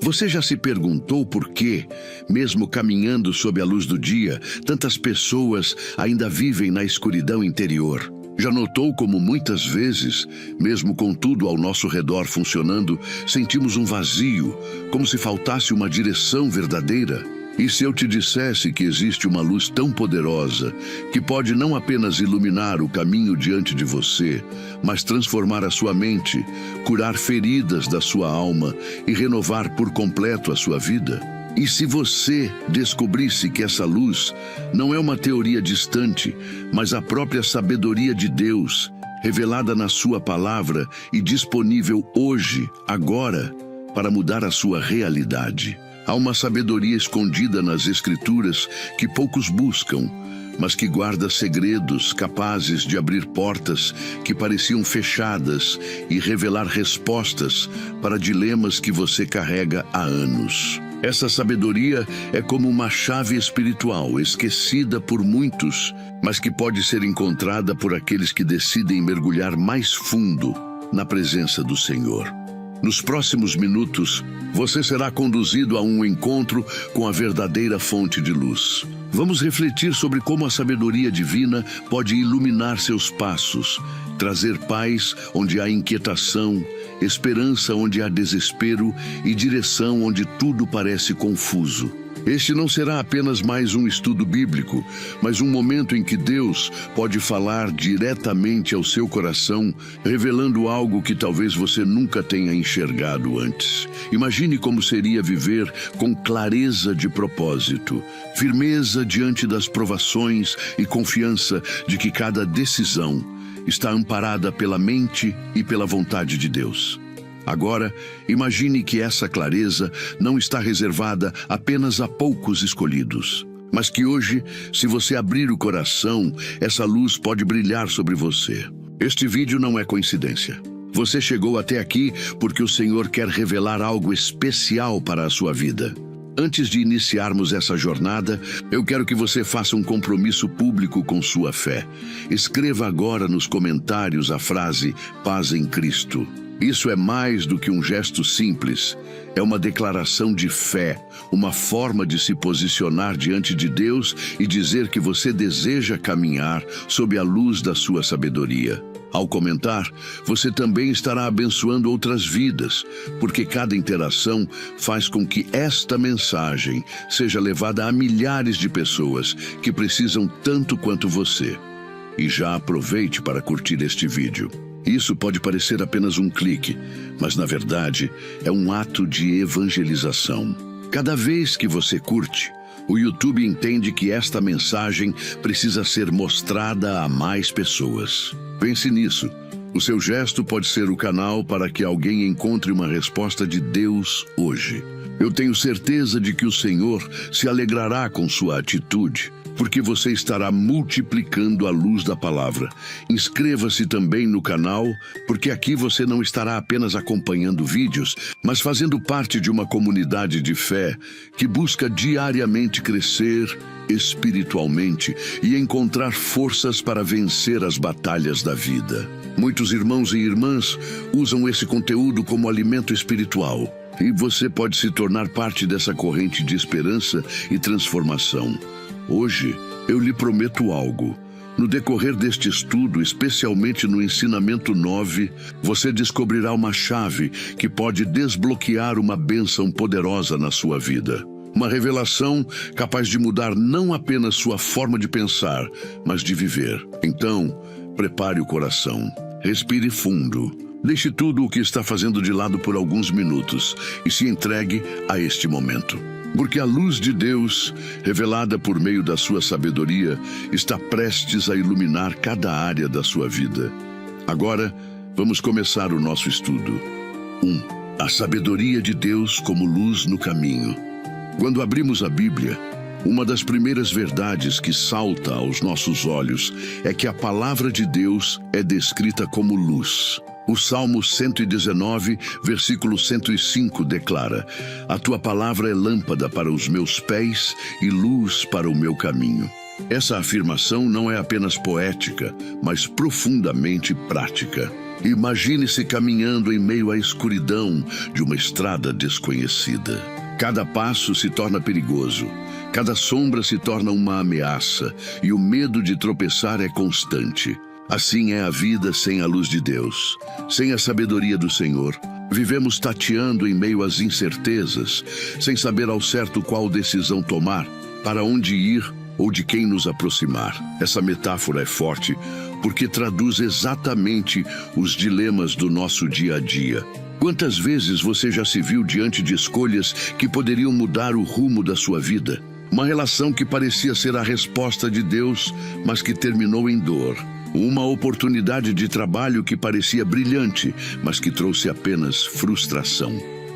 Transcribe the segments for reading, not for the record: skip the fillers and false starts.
Você já se perguntou por que, mesmo caminhando sob a luz do dia, tantas pessoas ainda vivem na escuridão interior? Já notou como muitas vezes, mesmo com tudo ao nosso redor funcionando, sentimos um vazio, como se faltasse uma direção verdadeira? E se eu te dissesse que existe uma luz tão poderosa, que pode não apenas iluminar o caminho diante de você, mas transformar a sua mente, curar feridas da sua alma e renovar por completo a sua vida? E se você descobrisse que essa luz não é uma teoria distante, mas a própria sabedoria de Deus, revelada na sua palavra e disponível hoje, agora, para mudar a sua realidade? Há uma sabedoria escondida nas Escrituras que poucos buscam, mas que guarda segredos capazes de abrir portas que pareciam fechadas e revelar respostas para dilemas que você carrega há anos. Essa sabedoria é como uma chave espiritual esquecida por muitos, mas que pode ser encontrada por aqueles que decidem mergulhar mais fundo na presença do Senhor. Nos próximos minutos, você será conduzido a um encontro com a verdadeira fonte de luz. Vamos refletir sobre como a sabedoria divina pode iluminar seus passos, trazer paz onde há inquietação, esperança onde há desespero e direção onde tudo parece confuso. Este não será apenas mais um estudo bíblico, mas um momento em que Deus pode falar diretamente ao seu coração, revelando algo que talvez você nunca tenha enxergado antes. Imagine como seria viver com clareza de propósito, firmeza diante das provações e confiança de que cada decisão está amparada pela mente e pela vontade de Deus. Agora, imagine que essa clareza não está reservada apenas a poucos escolhidos, mas que hoje, se você abrir o coração, essa luz pode brilhar sobre você. Este vídeo não é coincidência. Você chegou até aqui porque o Senhor quer revelar algo especial para a sua vida. Antes de iniciarmos essa jornada, eu quero que você faça um compromisso público com sua fé. Escreva agora nos comentários a frase "Paz em Cristo". Isso é mais do que um gesto simples. É uma declaração de fé, uma forma de se posicionar diante de Deus e dizer que você deseja caminhar sob a luz da sua sabedoria. Ao comentar, você também estará abençoando outras vidas, porque cada interação faz com que esta mensagem seja levada a milhares de pessoas que precisam tanto quanto você. E já aproveite para curtir este vídeo. Isso pode parecer apenas um clique, mas na verdade é um ato de evangelização. Cada vez que você curte, o YouTube entende que esta mensagem precisa ser mostrada a mais pessoas. Pense nisso. O seu gesto pode ser o canal para que alguém encontre uma resposta de Deus hoje. Eu tenho certeza de que o Senhor se alegrará com sua atitude, porque você estará multiplicando a luz da palavra. Inscreva-se também no canal, porque aqui você não estará apenas acompanhando vídeos, mas fazendo parte de uma comunidade de fé que busca diariamente crescer espiritualmente e encontrar forças para vencer as batalhas da vida. Muitos irmãos e irmãs usam esse conteúdo como alimento espiritual, e você pode se tornar parte dessa corrente de esperança e transformação. Hoje, eu lhe prometo algo. No decorrer deste estudo, especialmente no ensinamento 9, você descobrirá uma chave que pode desbloquear uma bênção poderosa na sua vida. Uma revelação capaz de mudar não apenas sua forma de pensar, mas de viver. Então, prepare o coração, respire fundo, deixe tudo o que está fazendo de lado por alguns minutos e se entregue a este momento. Porque a luz de Deus, revelada por meio da sua sabedoria, está prestes a iluminar cada área da sua vida. Agora, vamos começar o nosso estudo. 1. A sabedoria de Deus como luz no caminho. Quando abrimos a Bíblia, uma das primeiras verdades que salta aos nossos olhos é que a palavra de Deus é descrita como luz. O Salmo 119, versículo 105 declara: "A tua palavra é lâmpada para os meus pés e luz para o meu caminho." Essa afirmação não é apenas poética, mas profundamente prática. Imagine-se caminhando em meio à escuridão de uma estrada desconhecida. Cada passo se torna perigoso, cada sombra se torna uma ameaça e o medo de tropeçar é constante. Assim é a vida sem a luz de Deus, sem a sabedoria do Senhor. Vivemos tateando em meio às incertezas, sem saber ao certo qual decisão tomar, para onde ir ou de quem nos aproximar. Essa metáfora é forte porque traduz exatamente os dilemas do nosso dia a dia. Quantas vezes você já se viu diante de escolhas que poderiam mudar o rumo da sua vida? Uma relação que parecia ser a resposta de Deus, mas que terminou em dor. Uma oportunidade de trabalho que parecia brilhante, mas que trouxe apenas frustração.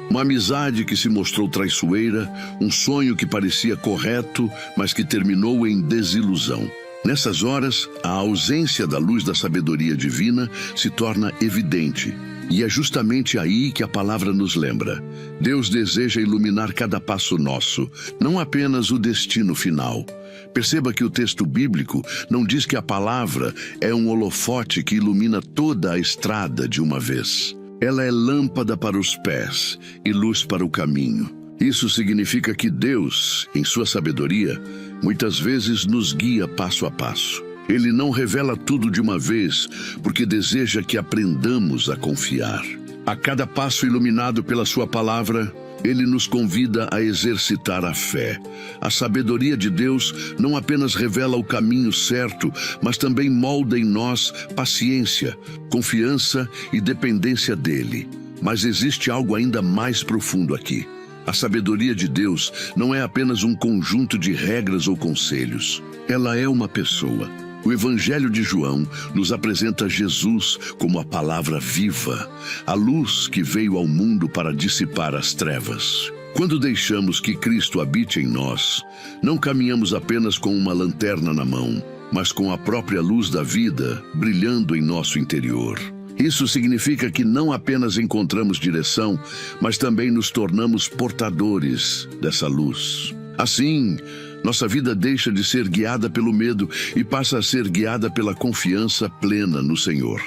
Uma amizade que se mostrou traiçoeira, um sonho que parecia correto, mas que terminou em desilusão. Nessas horas, a ausência da luz da sabedoria divina se torna evidente. E é justamente aí que a palavra nos lembra. Deus deseja iluminar cada passo nosso, não apenas o destino final. Perceba que o texto bíblico não diz que a palavra é um holofote que ilumina toda a estrada de uma vez. Ela é lâmpada para os pés e luz para o caminho. Isso significa que Deus, em sua sabedoria, muitas vezes nos guia passo a passo. Ele não revela tudo de uma vez, porque deseja que aprendamos a confiar. A cada passo iluminado pela sua palavra, Ele nos convida a exercitar a fé. A sabedoria de Deus não apenas revela o caminho certo, mas também molda em nós paciência, confiança e dependência dEle. Mas existe algo ainda mais profundo aqui. A sabedoria de Deus não é apenas um conjunto de regras ou conselhos. Ela é uma pessoa. O Evangelho de João nos apresenta Jesus como a palavra viva, a luz que veio ao mundo para dissipar as trevas. Quando deixamos que Cristo habite em nós, não caminhamos apenas com uma lanterna na mão, mas com a própria luz da vida brilhando em nosso interior. Isso significa que não apenas encontramos direção, mas também nos tornamos portadores dessa luz. Assim, nossa vida deixa de ser guiada pelo medo e passa a ser guiada pela confiança plena no Senhor.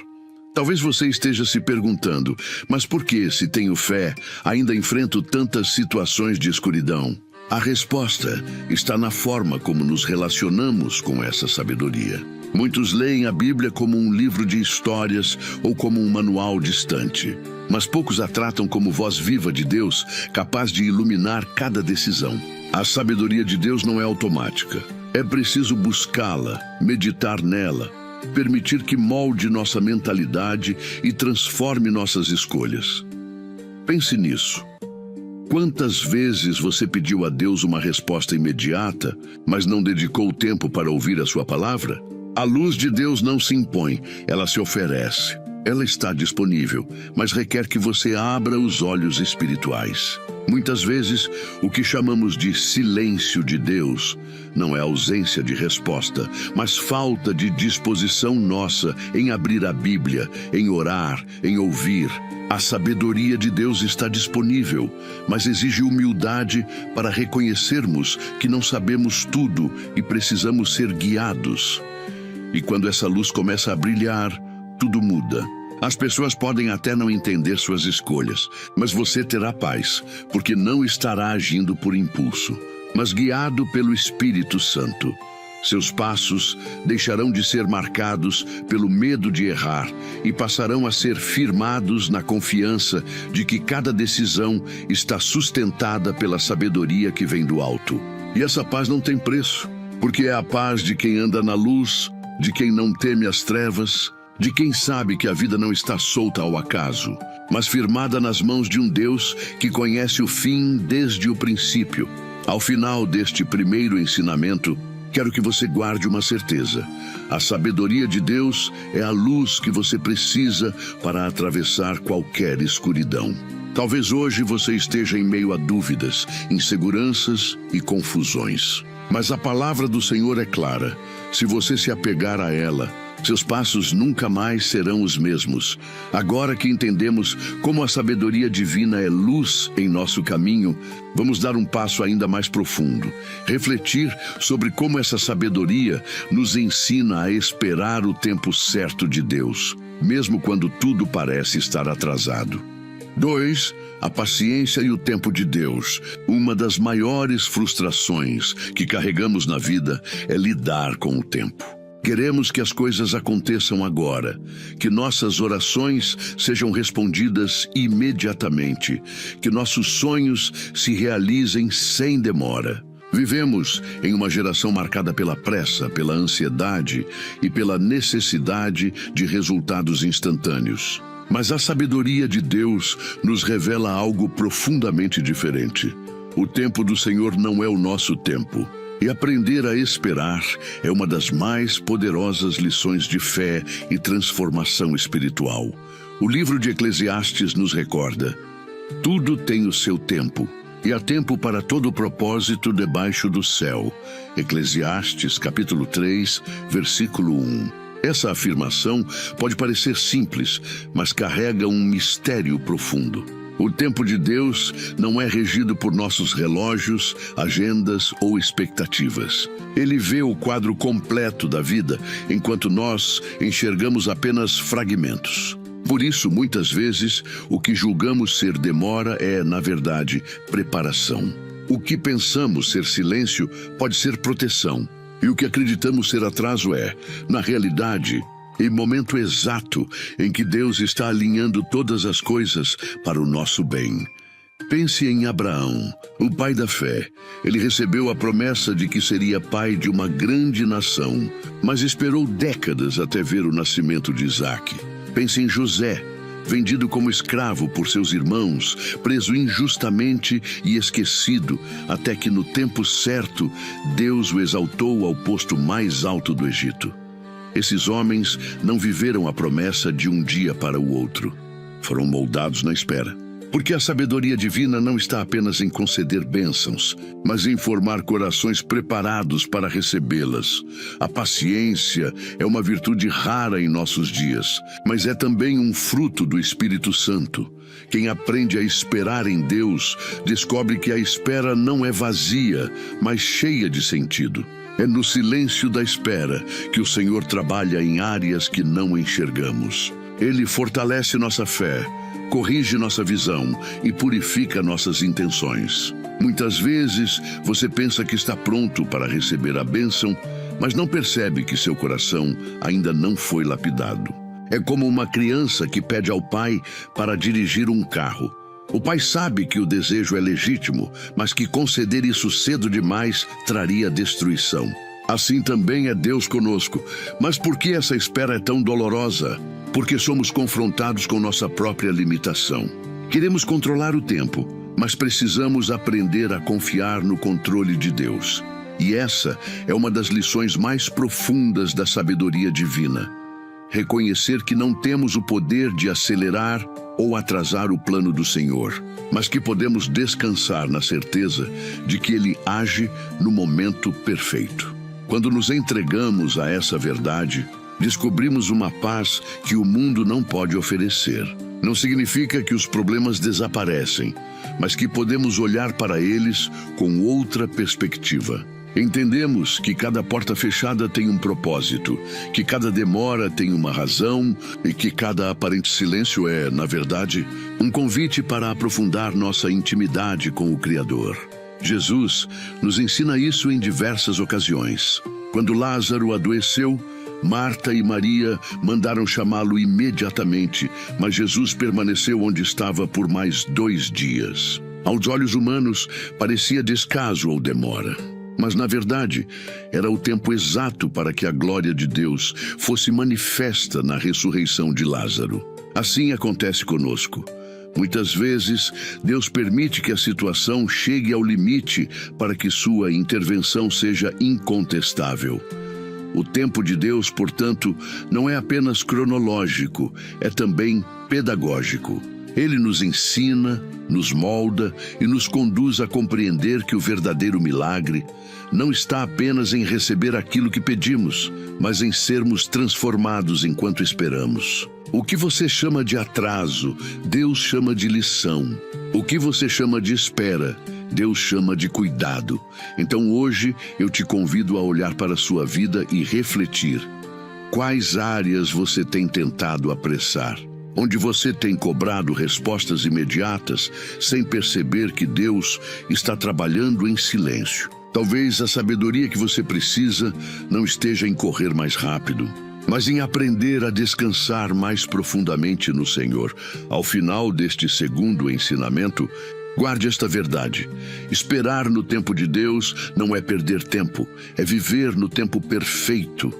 Talvez você esteja se perguntando, mas por que, se tenho fé, ainda enfrento tantas situações de escuridão? A resposta está na forma como nos relacionamos com essa sabedoria. Muitos leem a Bíblia como um livro de histórias ou como um manual distante, mas poucos a tratam como voz viva de Deus, capaz de iluminar cada decisão. A sabedoria de Deus não é automática. É preciso buscá-la, meditar nela, permitir que molde nossa mentalidade e transforme nossas escolhas. Pense nisso. Quantas vezes você pediu a Deus uma resposta imediata, mas não dedicou tempo para ouvir a sua palavra? A luz de Deus não se impõe, ela se oferece. Ela está disponível, mas requer que você abra os olhos espirituais. Muitas vezes, o que chamamos de silêncio de Deus não é ausência de resposta, mas falta de disposição nossa em abrir a Bíblia, em orar, em ouvir. A sabedoria de Deus está disponível, mas exige humildade para reconhecermos que não sabemos tudo e precisamos ser guiados. E quando essa luz começa a brilhar, tudo muda. As pessoas podem até não entender suas escolhas, mas você terá paz, porque não estará agindo por impulso, mas guiado pelo Espírito Santo. Seus passos deixarão de ser marcados pelo medo de errar e passarão a ser firmados na confiança de que cada decisão está sustentada pela sabedoria que vem do alto. E essa paz não tem preço, porque é a paz de quem anda na luz, de quem não teme as trevas, de quem sabe que a vida não está solta ao acaso, mas firmada nas mãos de um Deus que conhece o fim desde o princípio. Ao final deste primeiro ensinamento, quero que você guarde uma certeza. A sabedoria de Deus é a luz que você precisa para atravessar qualquer escuridão. Talvez hoje você esteja em meio a dúvidas, inseguranças e confusões. Mas a palavra do Senhor é clara. Se você se apegar a ela, seus passos nunca mais serão os mesmos. Agora que entendemos como a sabedoria divina é luz em nosso caminho, vamos dar um passo ainda mais profundo. Refletir sobre como essa sabedoria nos ensina a esperar o tempo certo de Deus. mesmo quando tudo parece estar atrasado. 2. A paciência e o tempo de Deus. Uma das maiores frustrações que carregamos na vida é lidar com o tempo. Queremos que as coisas aconteçam agora, que nossas orações sejam respondidas imediatamente, que nossos sonhos se realizem sem demora. Vivemos em uma geração marcada pela pressa, pela ansiedade e pela necessidade de resultados instantâneos. Mas a sabedoria de Deus nos revela algo profundamente diferente. O tempo do Senhor não é o nosso tempo. E aprender a esperar é uma das mais poderosas lições de fé e transformação espiritual. O livro de Eclesiastes nos recorda: tudo tem o seu tempo, e há tempo para todo propósito debaixo do céu. Eclesiastes, capítulo 3, versículo 1. Essa afirmação pode parecer simples, mas carrega um mistério profundo. O tempo de Deus não é regido por nossos relógios, agendas ou expectativas. Ele vê o quadro completo da vida, enquanto nós enxergamos apenas fragmentos. Por isso, muitas vezes, o que julgamos ser demora é, na verdade, preparação. O que pensamos ser silêncio pode ser proteção. E o que acreditamos ser atraso é, na realidade, o momento exato em que Deus está alinhando todas as coisas para o nosso bem. Pense em Abraão, o pai da fé. Ele recebeu a promessa de que seria pai de uma grande nação, mas esperou décadas até ver o nascimento de Isaque. Pense em José, vendido como escravo por seus irmãos, preso injustamente e esquecido, até que no tempo certo, Deus o exaltou ao posto mais alto do Egito. Esses homens não viveram a promessa de um dia para o outro. Foram moldados na espera. Porque a sabedoria divina não está apenas em conceder bênçãos, mas em formar corações preparados para recebê-las. A paciência é uma virtude rara em nossos dias, mas é também um fruto do Espírito Santo. Quem aprende a esperar em Deus, descobre que a espera não é vazia, mas cheia de sentido. É no silêncio da espera que o Senhor trabalha em áreas que não enxergamos. Ele fortalece nossa fé, corrige nossa visão e purifica nossas intenções. Muitas vezes você pensa que está pronto para receber a bênção, mas não percebe que seu coração ainda não foi lapidado. É como uma criança que pede ao pai para dirigir um carro. O pai sabe que o desejo é legítimo, mas que conceder isso cedo demais traria destruição. Assim também é Deus conosco. Mas por que essa espera é tão dolorosa? Porque somos confrontados com nossa própria limitação. Queremos controlar o tempo, mas precisamos aprender a confiar no controle de Deus. E essa é uma das lições mais profundas da sabedoria divina. Reconhecer que não temos o poder de acelerar ou atrasar o plano do Senhor, mas que podemos descansar na certeza de que Ele age no momento perfeito. Quando nos entregamos a essa verdade, descobrimos uma paz que o mundo não pode oferecer. Não significa que os problemas desaparecem, mas que podemos olhar para eles com outra perspectiva. Entendemos que cada porta fechada tem um propósito, que cada demora tem uma razão e que cada aparente silêncio é, na verdade, um convite para aprofundar nossa intimidade com o Criador. Jesus nos ensina isso em diversas ocasiões. Quando Lázaro adoeceu, Marta e Maria mandaram chamá-lo imediatamente, mas Jesus permaneceu onde estava por mais 2 dias. Aos olhos humanos, parecia descaso ou demora. Mas, na verdade, era o tempo exato para que a glória de Deus fosse manifesta na ressurreição de Lázaro. Assim acontece conosco. Muitas vezes, Deus permite que a situação chegue ao limite para que sua intervenção seja incontestável. O tempo de Deus, portanto, não é apenas cronológico, é também pedagógico. Ele nos ensina, nos molda e nos conduz a compreender que o verdadeiro milagre não está apenas em receber aquilo que pedimos, mas em sermos transformados enquanto esperamos. O que você chama de atraso, Deus chama de lição. O que você chama de espera, Deus chama de cuidado. Então hoje eu te convido a olhar para a sua vida e refletir. Quais áreas você tem tentado apressar? Onde você tem cobrado respostas imediatas, sem perceber que Deus está trabalhando em silêncio? Talvez a sabedoria que você precisa não esteja em correr mais rápido, mas em aprender a descansar mais profundamente no Senhor. Ao final deste segundo ensinamento, guarde esta verdade: esperar no tempo de Deus não é perder tempo, é viver no tempo perfeito.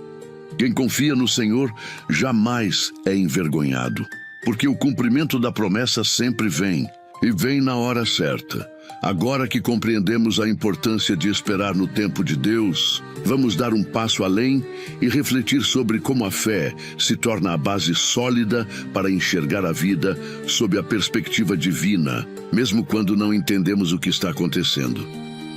Quem confia no Senhor jamais é envergonhado, porque o cumprimento da promessa sempre vem, e vem na hora certa. Agora que compreendemos a importância de esperar no tempo de Deus, vamos dar um passo além e refletir sobre como a fé se torna a base sólida para enxergar a vida sob a perspectiva divina, mesmo quando não entendemos o que está acontecendo.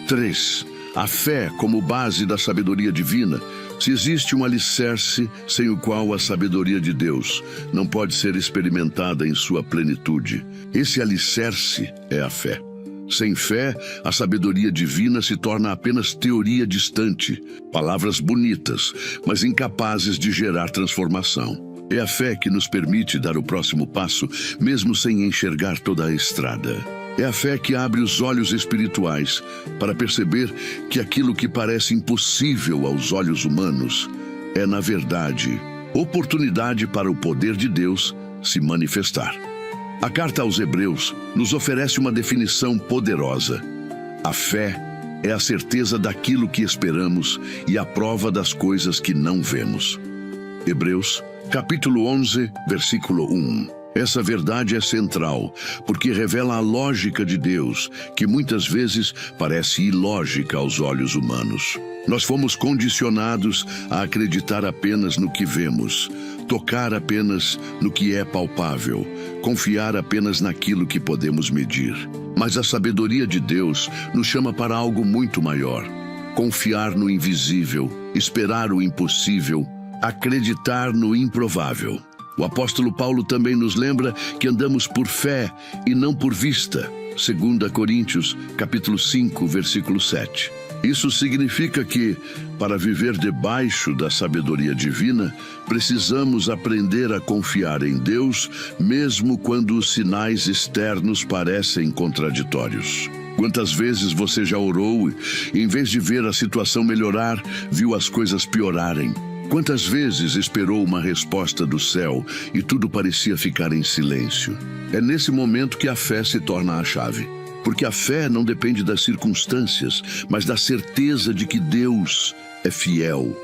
3. A fé como base da sabedoria divina. Se existe um alicerce sem o qual a sabedoria de Deus não pode ser experimentada em sua plenitude, esse alicerce é a fé. Sem fé, a sabedoria divina se torna apenas teoria distante, palavras bonitas, mas incapazes de gerar transformação. É a fé que nos permite dar o próximo passo, mesmo sem enxergar toda a estrada. É a fé que abre os olhos espirituais para perceber que aquilo que parece impossível aos olhos humanos é, na verdade, oportunidade para o poder de Deus se manifestar. A carta aos Hebreus nos oferece uma definição poderosa. A fé é a certeza daquilo que esperamos e a prova das coisas que não vemos. Hebreus, capítulo 11, versículo 1. Essa verdade é central, porque revela a lógica de Deus, que muitas vezes parece ilógica aos olhos humanos. Nós fomos condicionados a acreditar apenas no que vemos, tocar apenas no que é palpável, confiar apenas naquilo que podemos medir. Mas a sabedoria de Deus nos chama para algo muito maior: confiar no invisível, esperar o impossível, acreditar no improvável. O apóstolo Paulo também nos lembra que andamos por fé e não por vista. 2 Coríntios, capítulo 5, versículo 7. Isso significa que, para viver debaixo da sabedoria divina, precisamos aprender a confiar em Deus, mesmo quando os sinais externos parecem contraditórios. Quantas vezes você já orou e, em vez de ver a situação melhorar, viu as coisas piorarem? Quantas vezes esperou uma resposta do céu e tudo parecia ficar em silêncio? É nesse momento que a fé se torna a chave. Porque a fé não depende das circunstâncias, mas da certeza de que Deus é fiel.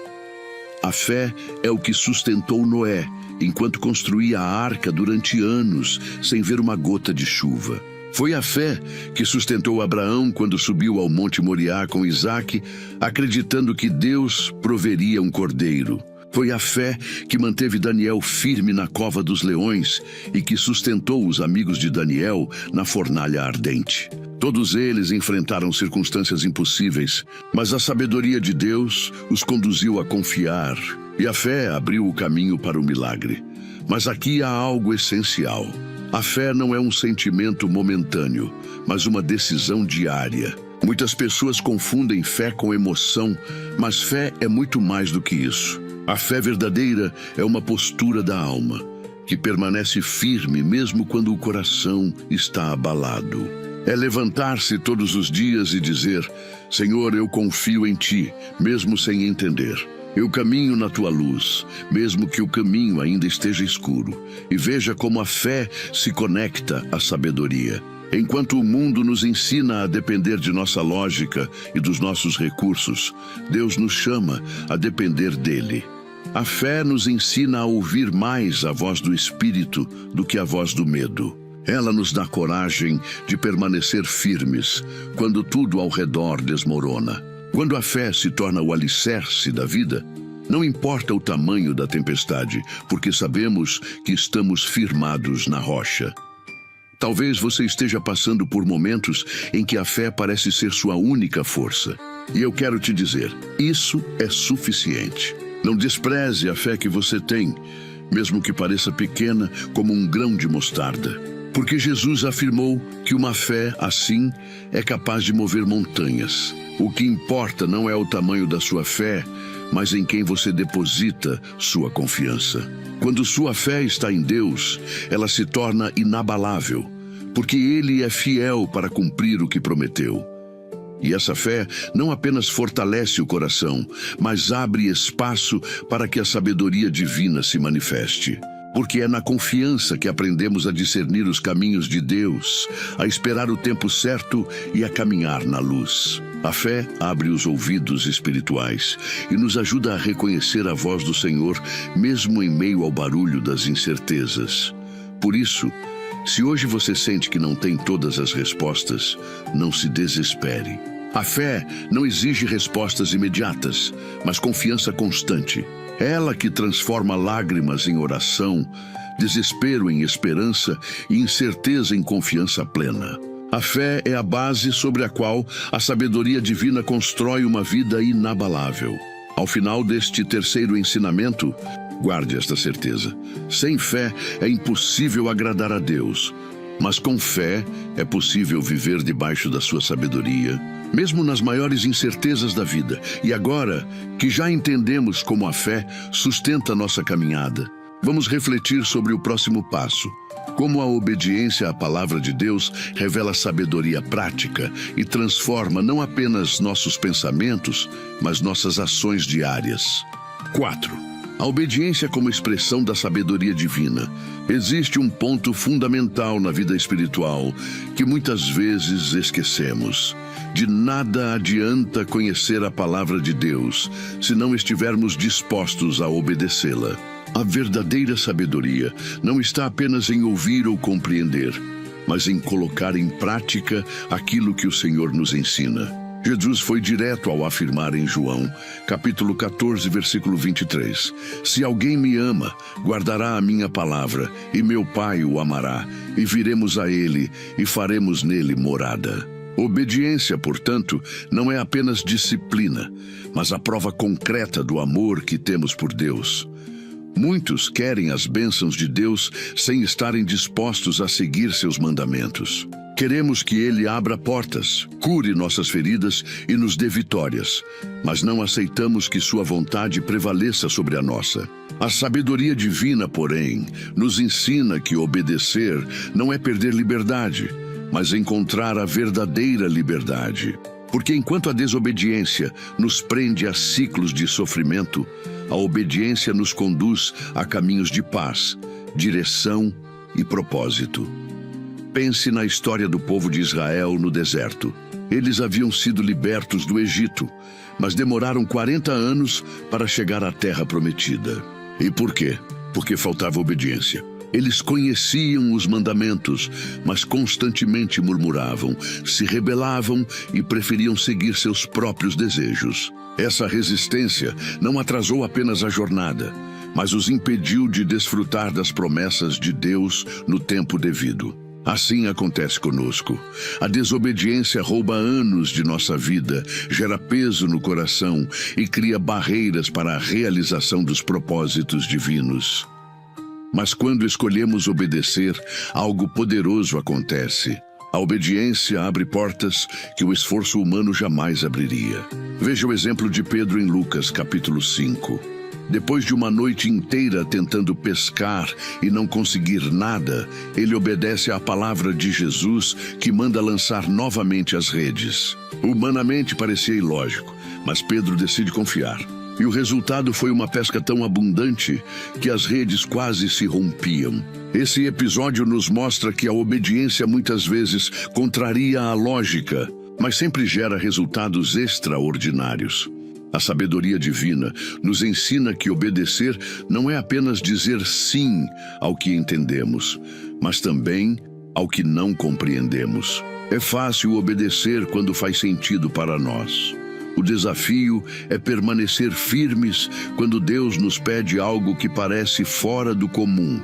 A fé é o que sustentou Noé, enquanto construía a arca durante anos, sem ver uma gota de chuva. Foi a fé que sustentou Abraão quando subiu ao Monte Moriá com Isaque, acreditando que Deus proveria um cordeiro. Foi a fé que manteve Daniel firme na cova dos leões e que sustentou os amigos de Daniel na fornalha ardente. Todos eles enfrentaram circunstâncias impossíveis, mas a sabedoria de Deus os conduziu a confiar, e a fé abriu o caminho para o milagre. Mas aqui há algo essencial. A fé não é um sentimento momentâneo, mas uma decisão diária. Muitas pessoas confundem fé com emoção, mas fé é muito mais do que isso. A fé verdadeira é uma postura da alma, que permanece firme mesmo quando o coração está abalado. É levantar-se todos os dias e dizer: Senhor, eu confio em Ti, mesmo sem entender. Eu caminho na Tua luz, mesmo que o caminho ainda esteja escuro. E veja como a fé se conecta à sabedoria. Enquanto o mundo nos ensina a depender de nossa lógica e dos nossos recursos, Deus nos chama a depender dele. A fé nos ensina a ouvir mais a voz do Espírito do que a voz do medo. Ela nos dá coragem de permanecer firmes quando tudo ao redor desmorona. Quando a fé se torna o alicerce da vida, não importa o tamanho da tempestade, porque sabemos que estamos firmados na rocha. Talvez você esteja passando por momentos em que a fé parece ser sua única força. E eu quero te dizer, isso é suficiente. Não despreze a fé que você tem, mesmo que pareça pequena como um grão de mostarda. Porque Jesus afirmou que uma fé assim é capaz de mover montanhas. O que importa não é o tamanho da sua fé, mas em quem você deposita sua confiança. Quando sua fé está em Deus, ela se torna inabalável, porque Ele é fiel para cumprir o que prometeu. E essa fé não apenas fortalece o coração, mas abre espaço para que a sabedoria divina se manifeste. Porque é na confiança que aprendemos a discernir os caminhos de Deus, a esperar o tempo certo e a caminhar na luz. A fé abre os ouvidos espirituais e nos ajuda a reconhecer a voz do Senhor, mesmo em meio ao barulho das incertezas. Por isso, se hoje você sente que não tem todas as respostas, não se desespere. A fé não exige respostas imediatas, mas confiança constante. É ela que transforma lágrimas em oração, desespero em esperança e incerteza em confiança plena. A fé é a base sobre a qual a sabedoria divina constrói uma vida inabalável. Ao final deste terceiro ensinamento, guarde esta certeza: sem fé é impossível agradar a Deus, mas com fé é possível viver debaixo da sua sabedoria, mesmo nas maiores incertezas da vida. E agora que já entendemos como a fé sustenta nossa caminhada, vamos refletir sobre o próximo passo. Como a obediência à palavra de Deus revela sabedoria prática e transforma não apenas nossos pensamentos, mas nossas ações diárias. 4. A obediência como expressão da sabedoria divina. Existe um ponto fundamental na vida espiritual que muitas vezes esquecemos. De nada adianta conhecer a palavra de Deus se não estivermos dispostos a obedecê-la. A verdadeira sabedoria não está apenas em ouvir ou compreender, mas em colocar em prática aquilo que o Senhor nos ensina. Jesus foi direto ao afirmar em João, capítulo 14, versículo 23, Se alguém me ama, guardará a minha palavra, e meu Pai o amará, e viremos a ele, e faremos nele morada. Obediência, portanto, não é apenas disciplina, mas a prova concreta do amor que temos por Deus. Muitos querem as bênçãos de Deus sem estarem dispostos a seguir seus mandamentos. Queremos que Ele abra portas, cure nossas feridas e nos dê vitórias, mas não aceitamos que Sua vontade prevaleça sobre a nossa. A sabedoria divina, porém, nos ensina que obedecer não é perder liberdade, mas encontrar a verdadeira liberdade. Porque enquanto a desobediência nos prende a ciclos de sofrimento, a obediência nos conduz a caminhos de paz, direção e propósito. Pense na história do povo de Israel no deserto. Eles haviam sido libertos do Egito, mas demoraram 40 anos para chegar à terra prometida. E por quê? Porque faltava obediência. Eles conheciam os mandamentos, mas constantemente murmuravam, se rebelavam e preferiam seguir seus próprios desejos. Essa resistência não atrasou apenas a jornada, mas os impediu de desfrutar das promessas de Deus no tempo devido. Assim acontece conosco. A desobediência rouba anos de nossa vida, gera peso no coração e cria barreiras para a realização dos propósitos divinos. Mas quando escolhemos obedecer, algo poderoso acontece. A obediência abre portas que o esforço humano jamais abriria. Veja o exemplo de Pedro em Lucas, capítulo 5. Depois de uma noite inteira tentando pescar e não conseguir nada, ele obedece à palavra de Jesus, que manda lançar novamente as redes. Humanamente parecia ilógico, mas Pedro decide confiar. E o resultado foi uma pesca tão abundante que as redes quase se rompiam. Esse episódio nos mostra que a obediência muitas vezes contraria a lógica, mas sempre gera resultados extraordinários. A sabedoria divina nos ensina que obedecer não é apenas dizer sim ao que entendemos, mas também ao que não compreendemos. É fácil obedecer quando faz sentido para nós. O desafio é permanecer firmes quando Deus nos pede algo que parece fora do comum,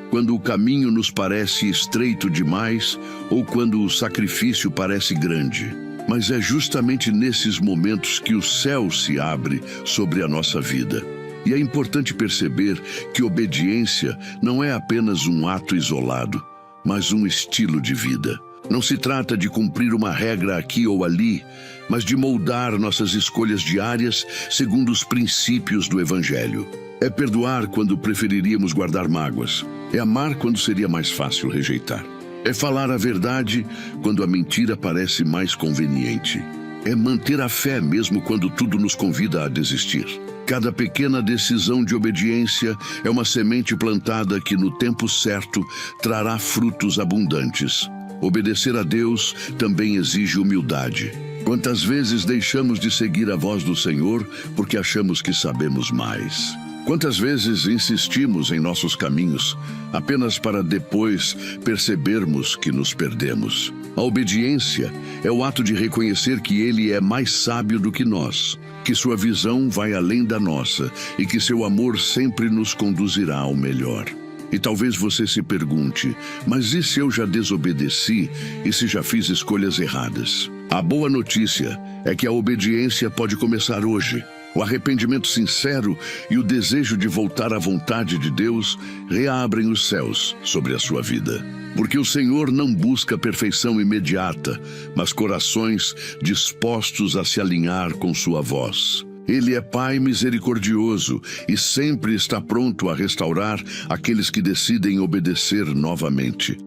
quando o caminho nos parece estreito demais ou quando o sacrifício parece grande. Mas é justamente nesses momentos que o céu se abre sobre a nossa vida. E é importante perceber que obediência não é apenas um ato isolado, mas um estilo de vida. Não se trata de cumprir uma regra aqui ou ali, mas de moldar nossas escolhas diárias segundo os princípios do Evangelho. É perdoar quando preferiríamos guardar mágoas. É amar quando seria mais fácil rejeitar. É falar a verdade quando a mentira parece mais conveniente. É manter a fé mesmo quando tudo nos convida a desistir. Cada pequena decisão de obediência é uma semente plantada que, no tempo certo, trará frutos abundantes. Obedecer a Deus também exige humildade. Quantas vezes deixamos de seguir a voz do Senhor porque achamos que sabemos mais? Quantas vezes insistimos em nossos caminhos apenas para depois percebermos que nos perdemos? A obediência é o ato de reconhecer que Ele é mais sábio do que nós, que sua visão vai além da nossa e que seu amor sempre nos conduzirá ao melhor. E talvez você se pergunte, mas e se eu já desobedeci e se já fiz escolhas erradas? A boa notícia é que a obediência pode começar hoje. O arrependimento sincero e o desejo de voltar à vontade de Deus reabrem os céus sobre a sua vida. Porque o Senhor não busca perfeição imediata, mas corações dispostos a se alinhar com sua voz. Ele é Pai misericordioso e sempre está pronto a restaurar aqueles que decidem obedecer novamente.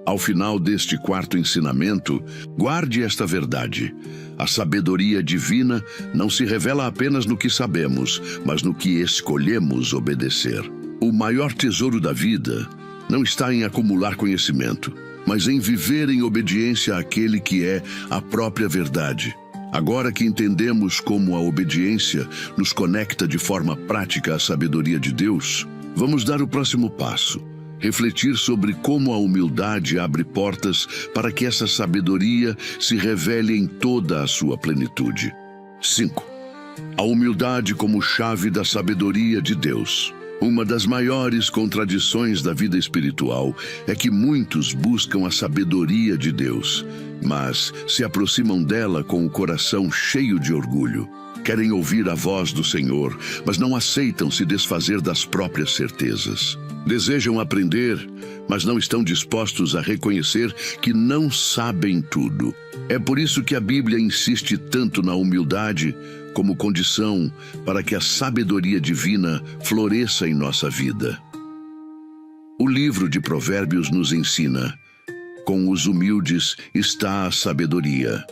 Ao final deste quarto ensinamento, guarde esta verdade. A sabedoria divina não se revela apenas no que sabemos, mas no que escolhemos obedecer. O maior tesouro da vida não está em acumular conhecimento, mas em viver em obediência àquele que é a própria verdade. Agora que entendemos como a obediência nos conecta de forma prática à sabedoria de Deus, vamos dar o próximo passo. Refletir sobre como a humildade abre portas para que essa sabedoria se revele em toda a sua plenitude. 5. A humildade como chave da sabedoria de Deus. Uma das maiores contradições da vida espiritual é que muitos buscam a sabedoria de Deus, mas se aproximam dela com o coração cheio de orgulho. Querem ouvir a voz do Senhor, mas não aceitam se desfazer das próprias certezas. Desejam aprender, mas não estão dispostos a reconhecer que não sabem tudo. É por isso que a Bíblia insiste tanto na humildade como condição para que a sabedoria divina floresça em nossa vida. O livro de Provérbios nos ensina: com os humildes está a sabedoria.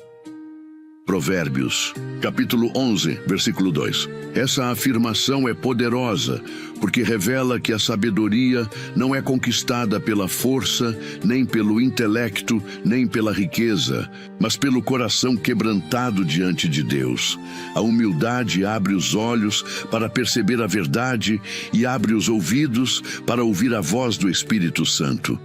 Provérbios, capítulo 11, versículo 2. Essa afirmação é poderosa, porque revela que a sabedoria não é conquistada pela força, nem pelo intelecto, nem pela riqueza, mas pelo coração quebrantado diante de Deus. A humildade abre os olhos para perceber a verdade e abre os ouvidos para ouvir a voz do Espírito Santo.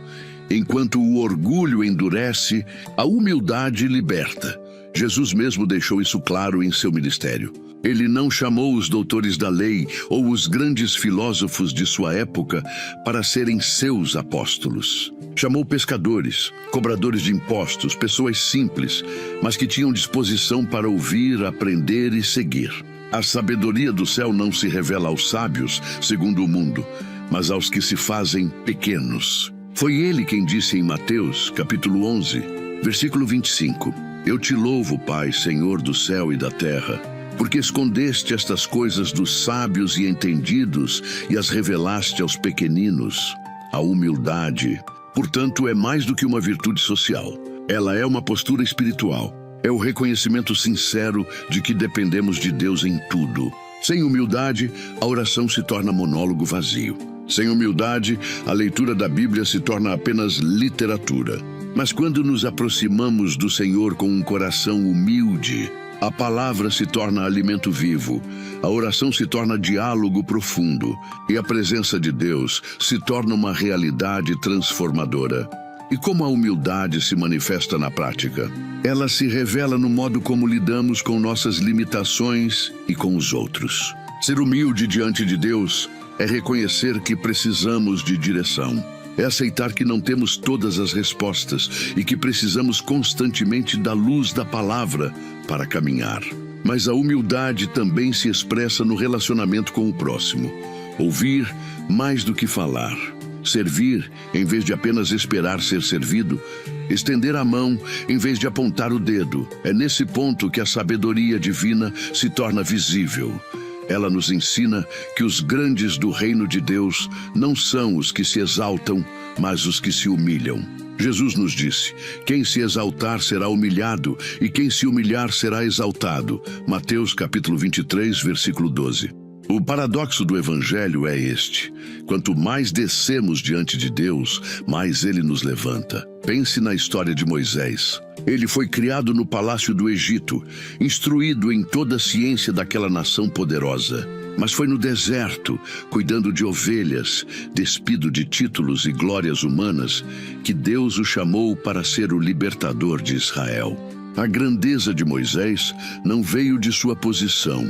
Enquanto o orgulho endurece, a humildade liberta. Jesus mesmo deixou isso claro em seu ministério. Ele não chamou os doutores da lei ou os grandes filósofos de sua época para serem seus apóstolos. Chamou pescadores, cobradores de impostos, pessoas simples, mas que tinham disposição para ouvir, aprender e seguir. A sabedoria do céu não se revela aos sábios, segundo o mundo, mas aos que se fazem pequenos. Foi ele quem disse em Mateus, capítulo 11, versículo 25: Eu te louvo, Pai, Senhor do céu e da terra, porque escondeste estas coisas dos sábios e entendidos e as revelaste aos pequeninos. A humildade, portanto, é mais do que uma virtude social. Ela é uma postura espiritual. É o reconhecimento sincero de que dependemos de Deus em tudo. Sem humildade, a oração se torna monólogo vazio. Sem humildade, a leitura da Bíblia se torna apenas literatura. Mas quando nos aproximamos do Senhor com um coração humilde, a palavra se torna alimento vivo, a oração se torna diálogo profundo e a presença de Deus se torna uma realidade transformadora. E como a humildade se manifesta na prática? Ela se revela no modo como lidamos com nossas limitações e com os outros. Ser humilde diante de Deus é reconhecer que precisamos de direção. É aceitar que não temos todas as respostas e que precisamos constantemente da luz da palavra para caminhar. Mas a humildade também se expressa no relacionamento com o próximo. Ouvir mais do que falar. Servir, em vez de apenas esperar ser servido, estender a mão em vez de apontar o dedo. É nesse ponto que a sabedoria divina se torna visível. Ela nos ensina que os grandes do reino de Deus não são os que se exaltam, mas os que se humilham. Jesus nos disse: quem se exaltar será humilhado, e quem se humilhar será exaltado. Mateus capítulo 23, versículo 12. O paradoxo do Evangelho é este: quanto mais descemos diante de Deus, mais Ele nos levanta. Pense na história de Moisés. Ele foi criado no palácio do Egito, instruído em toda a ciência daquela nação poderosa. Mas foi no deserto, cuidando de ovelhas, despido de títulos e glórias humanas, que Deus o chamou para ser o libertador de Israel. A grandeza de Moisés não veio de sua posição,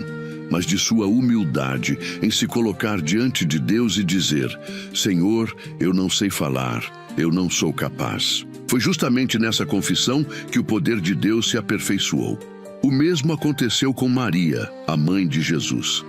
mas de sua humildade em se colocar diante de Deus e dizer: Senhor, eu não sei falar, eu não sou capaz. Foi justamente nessa confissão que o poder de Deus se aperfeiçoou. O mesmo aconteceu com Maria, a mãe de Jesus.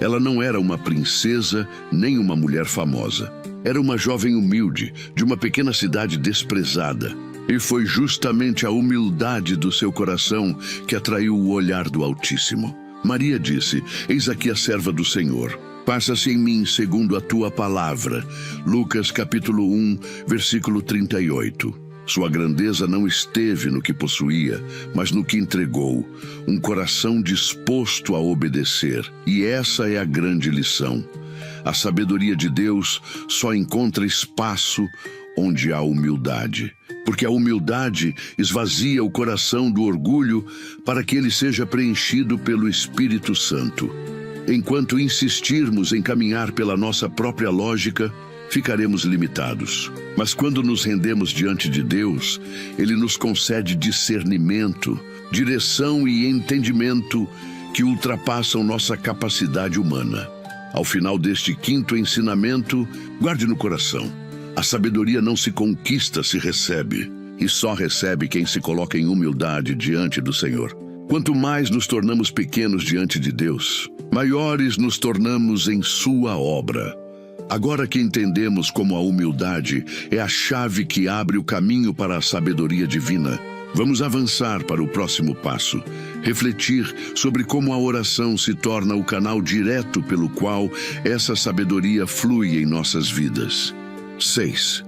Ela não era uma princesa nem uma mulher famosa. Era uma jovem humilde, de uma pequena cidade desprezada. E foi justamente a humildade do seu coração que atraiu o olhar do Altíssimo. Maria disse: eis aqui a serva do Senhor. Faça-se em mim segundo a tua palavra. Lucas capítulo 1, versículo 38. Sua grandeza não esteve no que possuía, mas no que entregou, um coração disposto a obedecer. E essa é a grande lição. A sabedoria de Deus só encontra espaço onde há humildade, porque a humildade esvazia o coração do orgulho para que ele seja preenchido pelo Espírito Santo. Enquanto insistirmos em caminhar pela nossa própria lógica, ficaremos limitados. Mas quando nos rendemos diante de Deus, Ele nos concede discernimento, direção e entendimento que ultrapassam nossa capacidade humana. Ao final deste quinto ensinamento, guarde no coração: a sabedoria não se conquista, se recebe. E só recebe quem se coloca em humildade diante do Senhor. Quanto mais nos tornamos pequenos diante de Deus, maiores nos tornamos em sua obra. Agora que entendemos como a humildade é a chave que abre o caminho para a sabedoria divina, vamos avançar para o próximo passo, refletir sobre como a oração se torna o canal direto pelo qual essa sabedoria flui em nossas vidas. 6.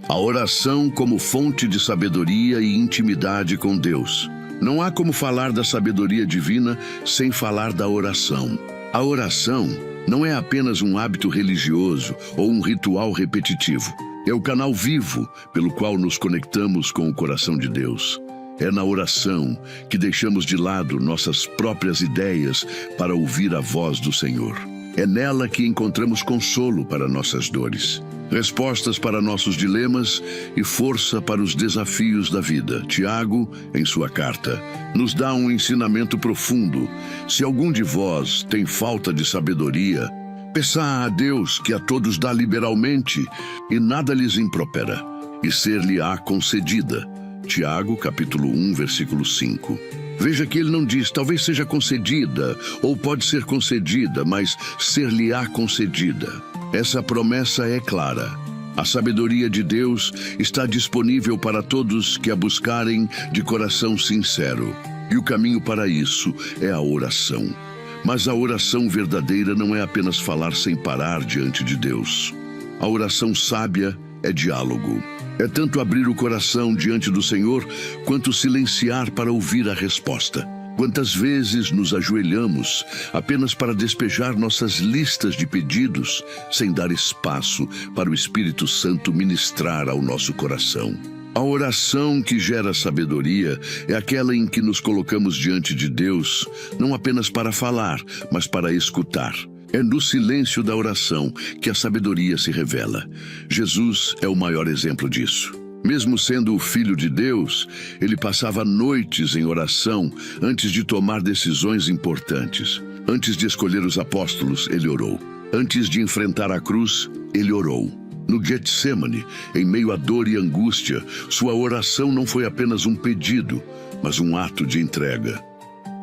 A oração como fonte de sabedoria e intimidade com Deus. Não há como falar da sabedoria divina sem falar da oração. A oração não é apenas um hábito religioso ou um ritual repetitivo. É o canal vivo pelo qual nos conectamos com o coração de Deus. É na oração que deixamos de lado nossas próprias ideias para ouvir a voz do Senhor. É nela que encontramos consolo para nossas dores, respostas para nossos dilemas e força para os desafios da vida. Tiago, em sua carta, nos dá um ensinamento profundo. Se algum de vós tem falta de sabedoria, peça a Deus, que a todos dá liberalmente, e nada lhes impropera, e ser-lhe-á concedida. Tiago, capítulo 1, versículo 5. Veja que ele não diz, talvez seja concedida, ou pode ser concedida, mas ser-lhe-á concedida. Essa promessa é clara. A sabedoria de Deus está disponível para todos que a buscarem de coração sincero. E o caminho para isso é a oração. Mas a oração verdadeira não é apenas falar sem parar diante de Deus. A oração sábia é diálogo. É tanto abrir o coração diante do Senhor, quanto silenciar para ouvir a resposta. Quantas vezes nos ajoelhamos apenas para despejar nossas listas de pedidos, sem dar espaço para o Espírito Santo ministrar ao nosso coração. A oração que gera sabedoria é aquela em que nos colocamos diante de Deus, não apenas para falar, mas para escutar. É no silêncio da oração que a sabedoria se revela. Jesus é o maior exemplo disso. Mesmo sendo o Filho de Deus, ele passava noites em oração antes de tomar decisões importantes. Antes de escolher os apóstolos, ele orou. Antes de enfrentar a cruz, ele orou. No Getsemane, em meio à dor e angústia, sua oração não foi apenas um pedido, mas um ato de entrega.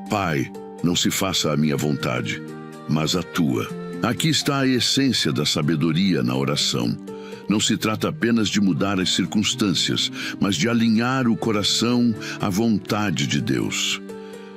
Pai, não se faça a minha vontade, mas a tua. Aqui está a essência da sabedoria na oração. Não se trata apenas de mudar as circunstâncias, mas de alinhar o coração à vontade de Deus.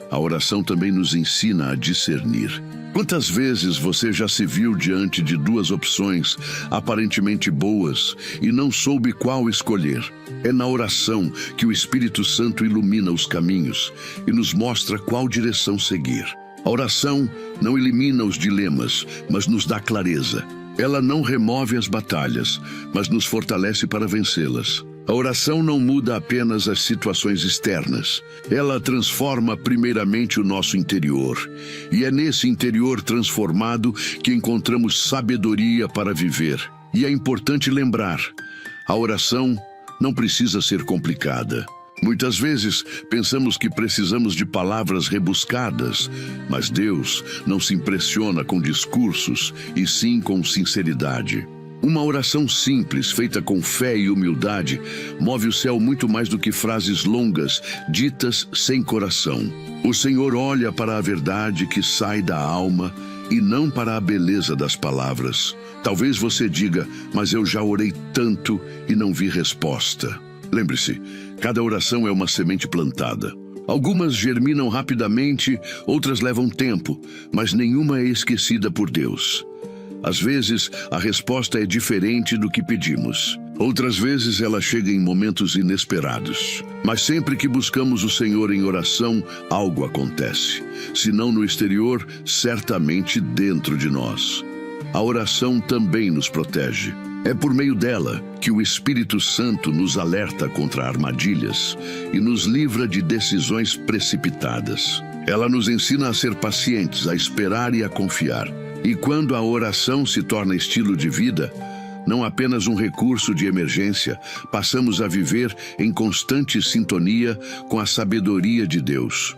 A oração também nos ensina a discernir. Quantas vezes você já se viu diante de duas opções aparentemente boas e não soube qual escolher? É na oração que o Espírito Santo ilumina os caminhos e nos mostra qual direção seguir. A oração não elimina os dilemas, mas nos dá clareza. Ela não remove as batalhas, mas nos fortalece para vencê-las. A oração não muda apenas as situações externas. Ela transforma primeiramente o nosso interior. E é nesse interior transformado que encontramos sabedoria para viver. E é importante lembrar, a oração não precisa ser complicada. Muitas vezes pensamos que precisamos de palavras rebuscadas, mas Deus não se impressiona com discursos, e sim com sinceridade. Uma oração simples, feita com fé e humildade, move o céu muito mais do que frases longas, ditas sem coração. O Senhor olha para a verdade que sai da alma e não para a beleza das palavras. Talvez você diga, mas eu já orei tanto e não vi resposta. Lembre-se, cada oração é uma semente plantada. Algumas germinam rapidamente, outras levam tempo, mas nenhuma é esquecida por Deus. Às vezes, a resposta é diferente do que pedimos. Outras vezes, ela chega em momentos inesperados. Mas sempre que buscamos o Senhor em oração, algo acontece. Se não no exterior, certamente dentro de nós. A oração também nos protege. É por meio dela que o Espírito Santo nos alerta contra armadilhas e nos livra de decisões precipitadas. Ela nos ensina a ser pacientes, a esperar e a confiar. E quando a oração se torna estilo de vida, não apenas um recurso de emergência, passamos a viver em constante sintonia com a sabedoria de Deus.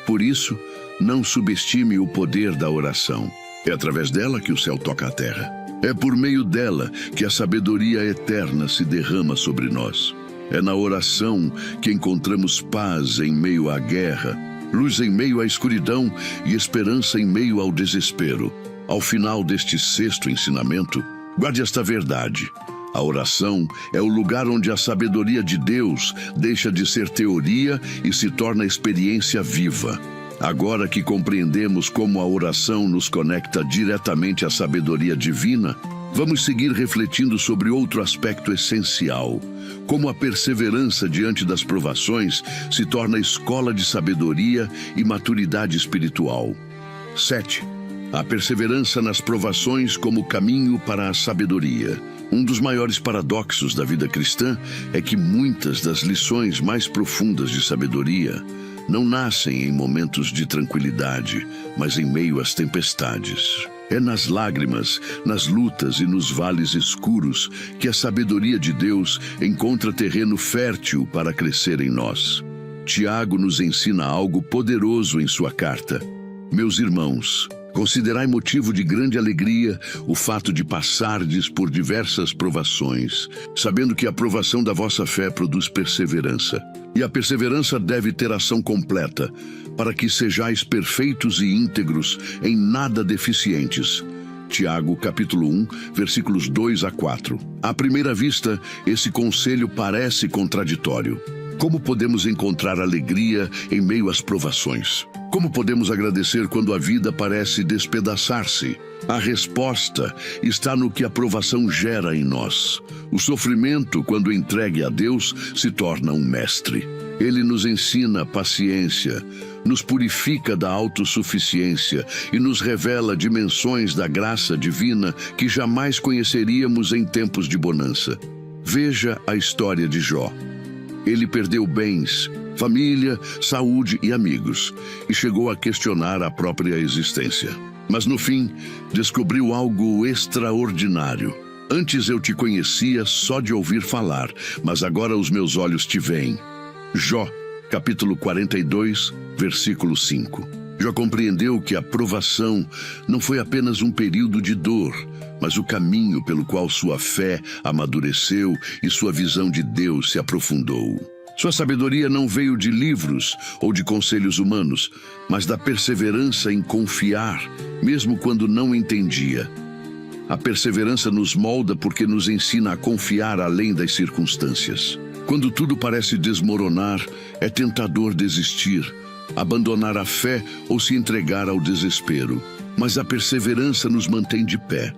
Por isso, não subestime o poder da oração. É através dela que o céu toca a terra. É por meio dela que a sabedoria eterna se derrama sobre nós. É na oração que encontramos paz em meio à guerra, luz em meio à escuridão e esperança em meio ao desespero. Ao final deste sexto ensinamento, guarde esta verdade. A oração é o lugar onde a sabedoria de Deus deixa de ser teoria e se torna experiência viva. Agora que compreendemos como a oração nos conecta diretamente à sabedoria divina, vamos seguir refletindo sobre outro aspecto essencial, como a perseverança diante das provações se torna escola de sabedoria e maturidade espiritual. 7. A perseverança nas provações como caminho para a sabedoria. Um dos maiores paradoxos da vida cristã é que muitas das lições mais profundas de sabedoria não nascem em momentos de tranquilidade, mas em meio às tempestades. É nas lágrimas, nas lutas e nos vales escuros que a sabedoria de Deus encontra terreno fértil para crescer em nós. Tiago nos ensina algo poderoso em sua carta. Meus irmãos, considerai motivo de grande alegria o fato de passardes por diversas provações, sabendo que a provação da vossa fé produz perseverança. E a perseverança deve ter ação completa, para que sejais perfeitos e íntegros, em nada deficientes. Tiago, capítulo 1, versículos 2 a 4. À primeira vista, esse conselho parece contraditório. Como podemos encontrar alegria em meio às provações? Como podemos agradecer quando a vida parece despedaçar-se? A resposta está no que a provação gera em nós. O sofrimento, quando entregue a Deus, se torna um mestre. Ele nos ensina paciência, nos purifica da autossuficiência e nos revela dimensões da graça divina que jamais conheceríamos em tempos de bonança. Veja a história de Jó. Ele perdeu bens, família, saúde e amigos, e chegou a questionar a própria existência. Mas no fim, descobriu algo extraordinário. Antes eu te conhecia só de ouvir falar, mas agora os meus olhos te veem. Jó, capítulo 42, versículo 5. Jó compreendeu que a provação não foi apenas um período de dor, mas o caminho pelo qual sua fé amadureceu e sua visão de Deus se aprofundou. Sua sabedoria não veio de livros ou de conselhos humanos, mas da perseverança em confiar, mesmo quando não entendia. A perseverança nos molda porque nos ensina a confiar além das circunstâncias. Quando tudo parece desmoronar, é tentador desistir, abandonar a fé ou se entregar ao desespero. Mas a perseverança nos mantém de pé,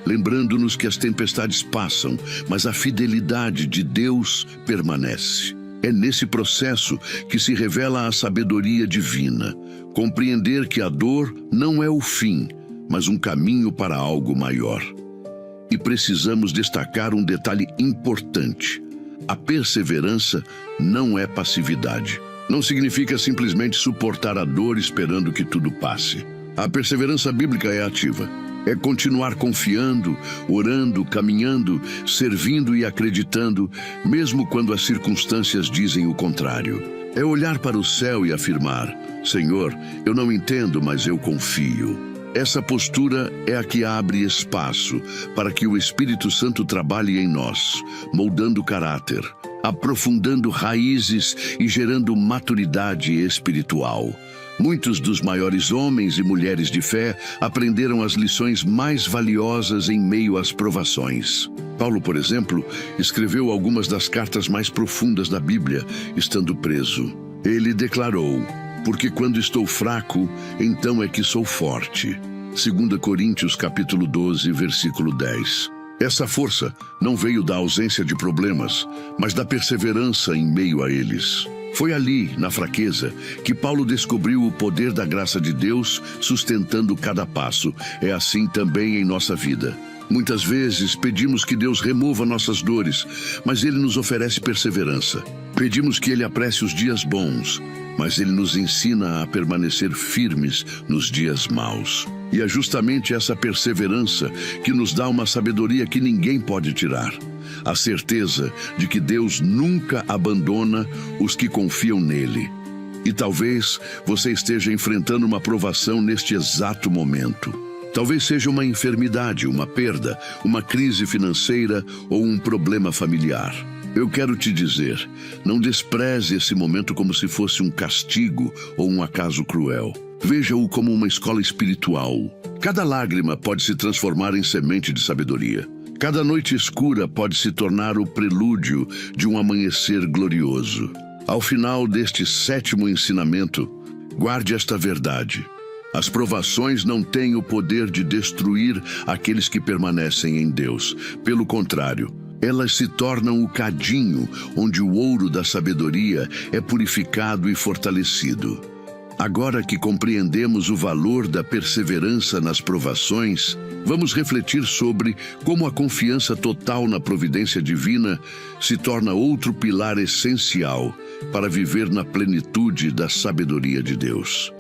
lembrando-nos que as tempestades passam, mas a fidelidade de Deus permanece. É nesse processo que se revela a sabedoria divina, compreender que a dor não é o fim, mas um caminho para algo maior. E precisamos destacar um detalhe importante. A perseverança não é passividade. Não significa simplesmente suportar a dor esperando que tudo passe. A perseverança bíblica é ativa. É continuar confiando, orando, caminhando, servindo e acreditando, mesmo quando as circunstâncias dizem o contrário. É olhar para o céu e afirmar: Senhor, eu não entendo, mas eu confio. Essa postura é a que abre espaço para que o Espírito Santo trabalhe em nós, moldando caráter, aprofundando raízes e gerando maturidade espiritual. Muitos dos maiores homens e mulheres de fé aprenderam as lições mais valiosas em meio às provações. Paulo, por exemplo, escreveu algumas das cartas mais profundas da Bíblia, estando preso. Ele declarou: porque quando estou fraco, então é que sou forte. 2 Coríntios capítulo 12, versículo 10. Essa força não veio da ausência de problemas, mas da perseverança em meio a eles. Foi ali, na fraqueza, que Paulo descobriu o poder da graça de Deus sustentando cada passo. É assim também em nossa vida. Muitas vezes pedimos que Deus remova nossas dores, mas Ele nos oferece perseverança. Pedimos que Ele apresse os dias bons, mas Ele nos ensina a permanecer firmes nos dias maus. E é justamente essa perseverança que nos dá uma sabedoria que ninguém pode tirar. A certeza de que Deus nunca abandona os que confiam nele. E talvez você esteja enfrentando uma provação neste exato momento. Talvez seja uma enfermidade, uma perda, uma crise financeira ou um problema familiar. Eu quero te dizer, não despreze esse momento como se fosse um castigo ou um acaso cruel. Veja-o como uma escola espiritual. Cada lágrima pode se transformar em semente de sabedoria. Cada noite escura pode se tornar o prelúdio de um amanhecer glorioso. Ao final deste 7º ensinamento, guarde esta verdade. As provações não têm o poder de destruir aqueles que permanecem em Deus. Pelo contrário, elas se tornam o cadinho onde o ouro da sabedoria é purificado e fortalecido. Agora que compreendemos o valor da perseverança nas provações, vamos refletir sobre como a confiança total na providência divina se torna outro pilar essencial para viver na plenitude da sabedoria de Deus.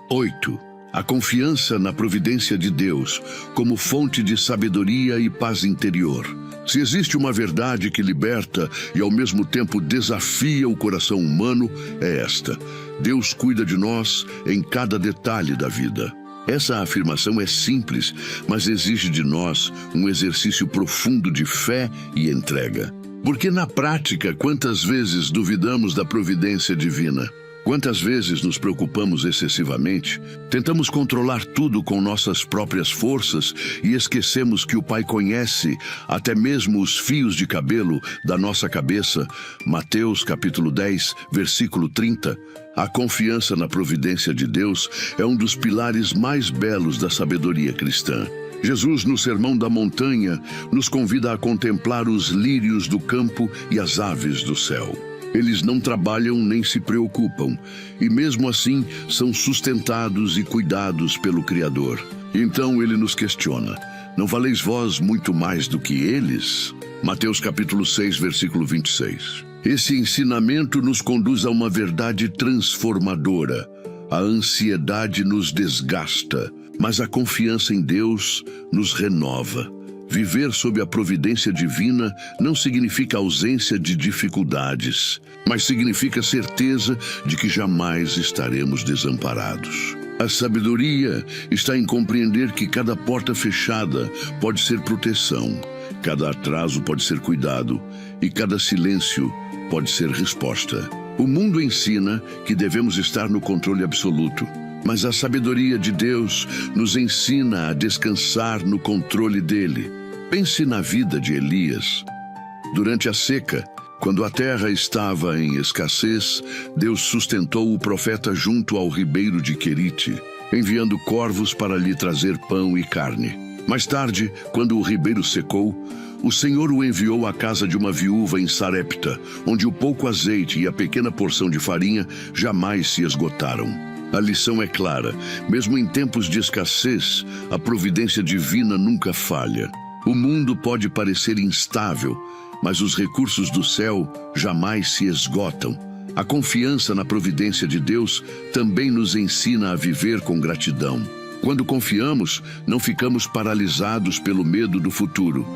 8. A confiança na providência de Deus como fonte de sabedoria e paz interior. Se existe uma verdade que liberta e ao mesmo tempo desafia o coração humano, é esta: Deus cuida de nós em cada detalhe da vida. Essa afirmação é simples, mas exige de nós um exercício profundo de fé e entrega. Porque na prática, quantas vezes duvidamos da providência divina? Quantas vezes nos preocupamos excessivamente, tentamos controlar tudo com nossas próprias forças e esquecemos que o Pai conhece até mesmo os fios de cabelo da nossa cabeça? Mateus capítulo 10, versículo 30. A confiança na providência de Deus é um dos pilares mais belos da sabedoria cristã. Jesus, no Sermão da Montanha, nos convida a contemplar os lírios do campo e as aves do céu. Eles não trabalham nem se preocupam, e mesmo assim são sustentados e cuidados pelo Criador. Então ele nos questiona: não valeis vós muito mais do que eles? Mateus capítulo 6, versículo 26. Esse ensinamento nos conduz a uma verdade transformadora. A ansiedade nos desgasta, mas a confiança em Deus nos renova. Viver sob a providência divina não significa ausência de dificuldades, mas significa certeza de que jamais estaremos desamparados. A sabedoria está em compreender que cada porta fechada pode ser proteção, cada atraso pode ser cuidado e cada silêncio pode ser resposta. O mundo ensina que devemos estar no controle absoluto, Mas a sabedoria de Deus nos ensina a descansar no controle dele. Pense na vida de Elias. Durante a seca, quando a terra estava em escassez, Deus sustentou o profeta junto ao ribeiro de Querite, enviando corvos para lhe trazer pão e carne. Mais tarde, quando o ribeiro secou, o Senhor o enviou à casa de uma viúva em Sarepta, onde o pouco azeite e a pequena porção de farinha jamais se esgotaram. A lição é clara: mesmo em tempos de escassez, a providência divina nunca falha. O mundo pode parecer instável, mas os recursos do céu jamais se esgotam. A confiança na providência de Deus também nos ensina a viver com gratidão. Quando confiamos, não ficamos paralisados pelo medo do futuro,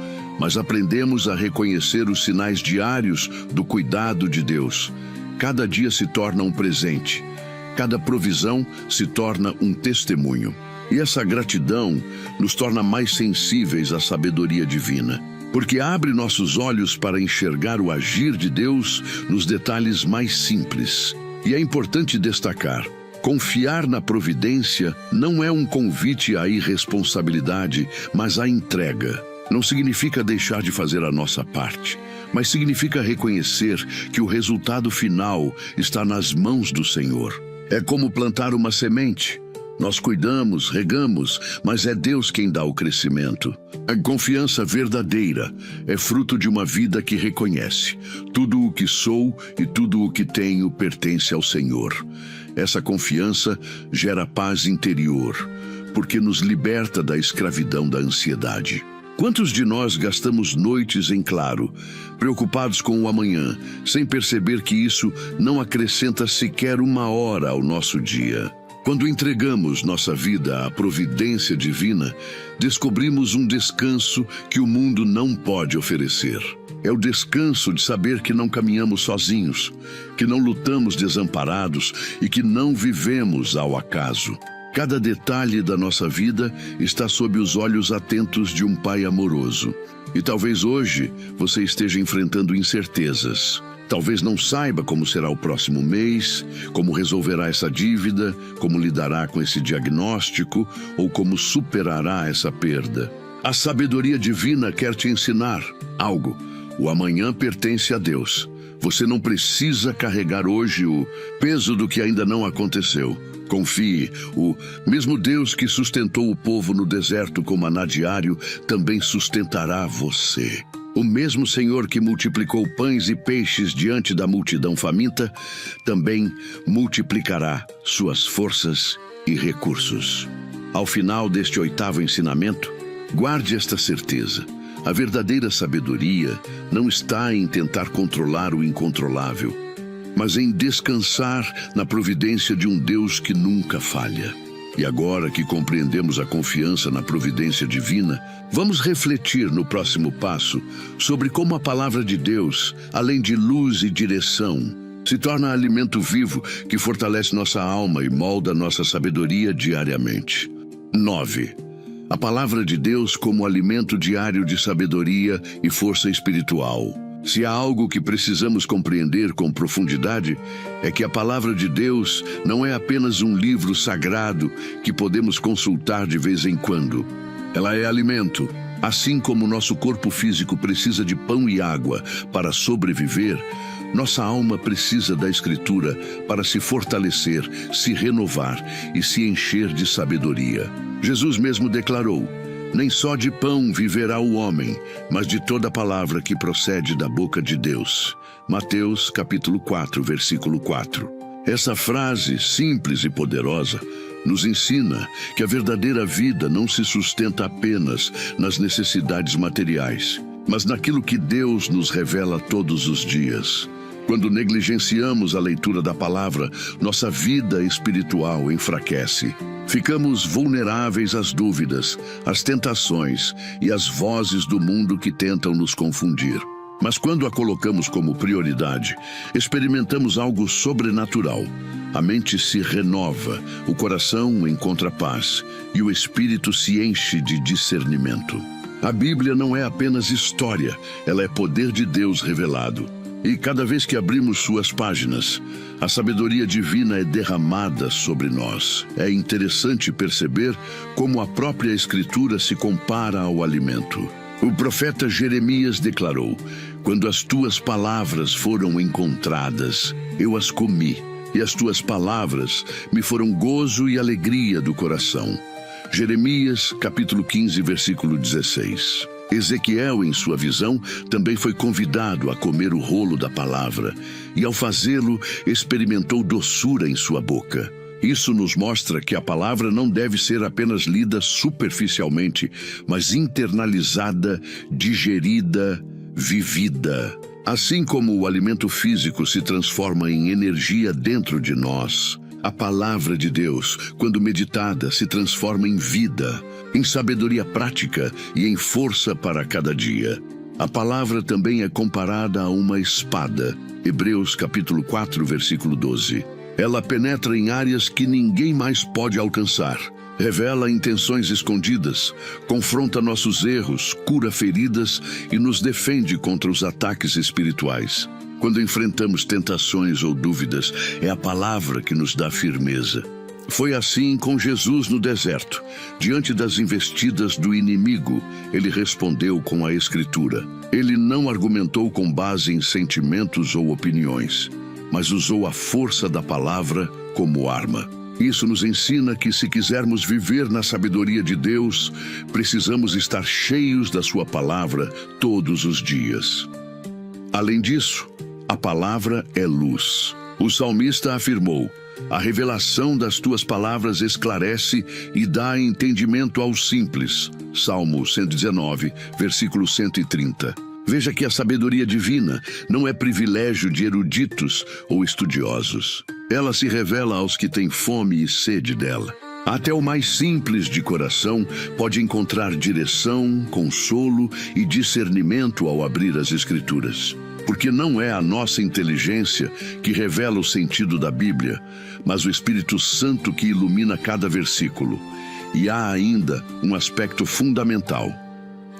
mas aprendemos a reconhecer os sinais diários do cuidado de Deus. Cada dia se torna um presente. Cada provisão se torna um testemunho. E essa gratidão nos torna mais sensíveis à sabedoria divina, porque abre nossos olhos para enxergar o agir de Deus nos detalhes mais simples. E é importante destacar: confiar na providência não é um convite à irresponsabilidade, mas à entrega. Não significa deixar de fazer a nossa parte, mas significa reconhecer que o resultado final está nas mãos do Senhor. É como plantar uma semente. Nós cuidamos, regamos, mas é Deus quem dá o crescimento. A confiança verdadeira é fruto de uma vida que reconhece: tudo o que sou e tudo o que tenho pertence ao Senhor. Essa confiança gera paz interior, porque nos liberta da escravidão da ansiedade. Quantos de nós gastamos noites em claro, preocupados com o amanhã, sem perceber que isso não acrescenta sequer uma hora ao nosso dia? Quando entregamos nossa vida à providência divina, descobrimos um descanso que o mundo não pode oferecer. É o descanso de saber que não caminhamos sozinhos, que não lutamos desamparados e que não vivemos ao acaso. Cada detalhe da nossa vida está sob os olhos atentos de um Pai amoroso. E talvez hoje você esteja enfrentando incertezas. Talvez não saiba como será o próximo mês, como resolverá essa dívida, como lidará com esse diagnóstico ou como superará essa perda. A sabedoria divina quer te ensinar algo. O amanhã pertence a Deus. Você não precisa carregar hoje o peso do que ainda não aconteceu. Confie, o mesmo Deus que sustentou o povo no deserto com maná diário também sustentará você. O mesmo Senhor que multiplicou pães e peixes diante da multidão faminta, também multiplicará suas forças e recursos. Ao final deste 8º ensinamento, guarde esta certeza: a verdadeira sabedoria não está em tentar controlar o incontrolável, mas em descansar na providência de um Deus que nunca falha. E agora que compreendemos a confiança na providência divina, vamos refletir no próximo passo sobre como a palavra de Deus, além de luz e direção, se torna alimento vivo que fortalece nossa alma e molda nossa sabedoria diariamente. 9. A palavra de Deus como alimento diário de sabedoria e força espiritual. Se há algo que precisamos compreender com profundidade, é que a palavra de Deus não é apenas um livro sagrado que podemos consultar de vez em quando. Ela é alimento. Assim como nosso corpo físico precisa de pão e água para sobreviver, nossa alma precisa da Escritura para se fortalecer, se renovar e se encher de sabedoria. Jesus mesmo declarou: nem só de pão viverá o homem, mas de toda palavra que procede da boca de Deus. Mateus capítulo 4, versículo 4. Essa frase simples e poderosa nos ensina que a verdadeira vida não se sustenta apenas nas necessidades materiais, mas naquilo que Deus nos revela todos os dias. Quando negligenciamos a leitura da palavra, nossa vida espiritual enfraquece. Ficamos vulneráveis às dúvidas, às tentações e às vozes do mundo que tentam nos confundir. Mas quando a colocamos como prioridade, experimentamos algo sobrenatural. A mente se renova, o coração encontra paz e o espírito se enche de discernimento. A Bíblia não é apenas história, ela é poder de Deus revelado. E cada vez que abrimos suas páginas, a sabedoria divina é derramada sobre nós. É interessante perceber como a própria Escritura se compara ao alimento. O profeta Jeremias declarou: quando as tuas palavras foram encontradas, eu as comi, e as tuas palavras me foram gozo e alegria do coração. Jeremias, capítulo 15, versículo 16. Ezequiel, em sua visão, também foi convidado a comer o rolo da palavra, e ao fazê-lo, experimentou doçura em sua boca. Isso nos mostra que a palavra não deve ser apenas lida superficialmente, mas internalizada, digerida, vivida. Assim como o alimento físico se transforma em energia dentro de nós, a palavra de Deus, quando meditada, se transforma em vida, em sabedoria prática e em força para cada dia. A palavra também é comparada a uma espada. Hebreus capítulo 4, versículo 12. Ela penetra em áreas que ninguém mais pode alcançar. Revela intenções escondidas, confronta nossos erros, cura feridas e nos defende contra os ataques espirituais. Quando enfrentamos tentações ou dúvidas, é a palavra que nos dá firmeza. Foi assim com Jesus no deserto. Diante das investidas do inimigo, ele respondeu com a Escritura. Ele não argumentou com base em sentimentos ou opiniões, mas usou a força da palavra como arma. Isso nos ensina que, se quisermos viver na sabedoria de Deus, precisamos estar cheios da sua palavra todos os dias. Além disso, a palavra é luz. O salmista afirmou: a revelação das tuas palavras esclarece e dá entendimento aos simples. Salmo 119, versículo 130. Veja que a sabedoria divina não é privilégio de eruditos ou estudiosos. Ela se revela aos que têm fome e sede dela. Até o mais simples de coração pode encontrar direção, consolo e discernimento ao abrir as Escrituras. Porque não é a nossa inteligência que revela o sentido da Bíblia, mas o Espírito Santo que ilumina cada versículo. E há ainda um aspecto fundamental: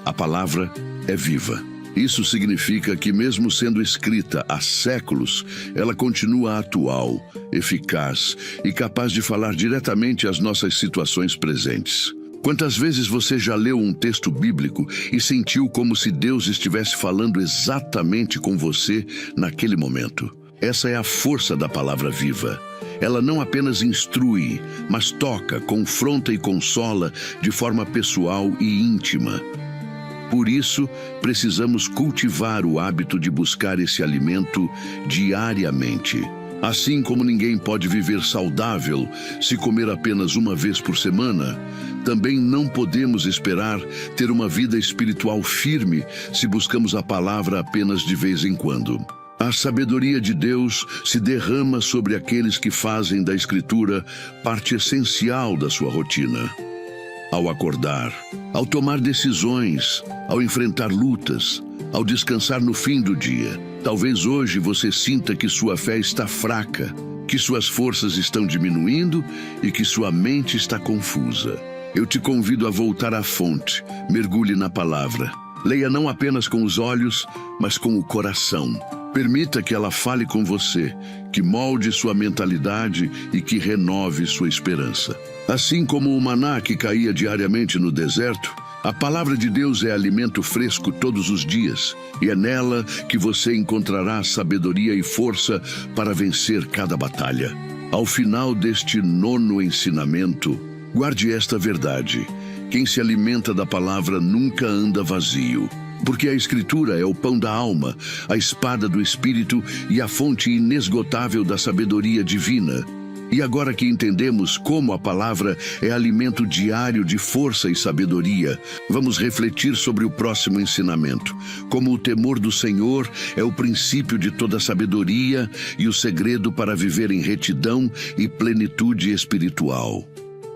a palavra é viva. Isso significa que, mesmo sendo escrita há séculos, ela continua atual, eficaz e capaz de falar diretamente às nossas situações presentes. Quantas vezes você já leu um texto bíblico e sentiu como se Deus estivesse falando exatamente com você naquele momento? Essa é a força da palavra viva. Ela não apenas instrui, mas toca, confronta e consola de forma pessoal e íntima. Por isso, precisamos cultivar o hábito de buscar esse alimento diariamente. Assim como ninguém pode viver saudável se comer apenas uma vez por semana, também não podemos esperar ter uma vida espiritual firme se buscamos a palavra apenas de vez em quando. A sabedoria de Deus se derrama sobre aqueles que fazem da Escritura parte essencial da sua rotina. Ao acordar, ao tomar decisões, ao enfrentar lutas, ao descansar no fim do dia. Talvez hoje você sinta que sua fé está fraca, que suas forças estão diminuindo e que sua mente está confusa. Eu te convido a voltar à fonte, mergulhe na palavra. Leia não apenas com os olhos, mas com o coração. Permita que ela fale com você, que molde sua mentalidade e que renove sua esperança. Assim como o maná que caía diariamente no deserto, a palavra de Deus é alimento fresco todos os dias, e é nela que você encontrará sabedoria e força para vencer cada batalha. Ao final deste 9º ensinamento, guarde esta verdade: quem se alimenta da palavra nunca anda vazio. Porque a Escritura é o pão da alma, a espada do Espírito e a fonte inesgotável da sabedoria divina. E agora que entendemos como a palavra é alimento diário de força e sabedoria, vamos refletir sobre o próximo ensinamento: como o temor do Senhor é o princípio de toda sabedoria e o segredo para viver em retidão e plenitude espiritual.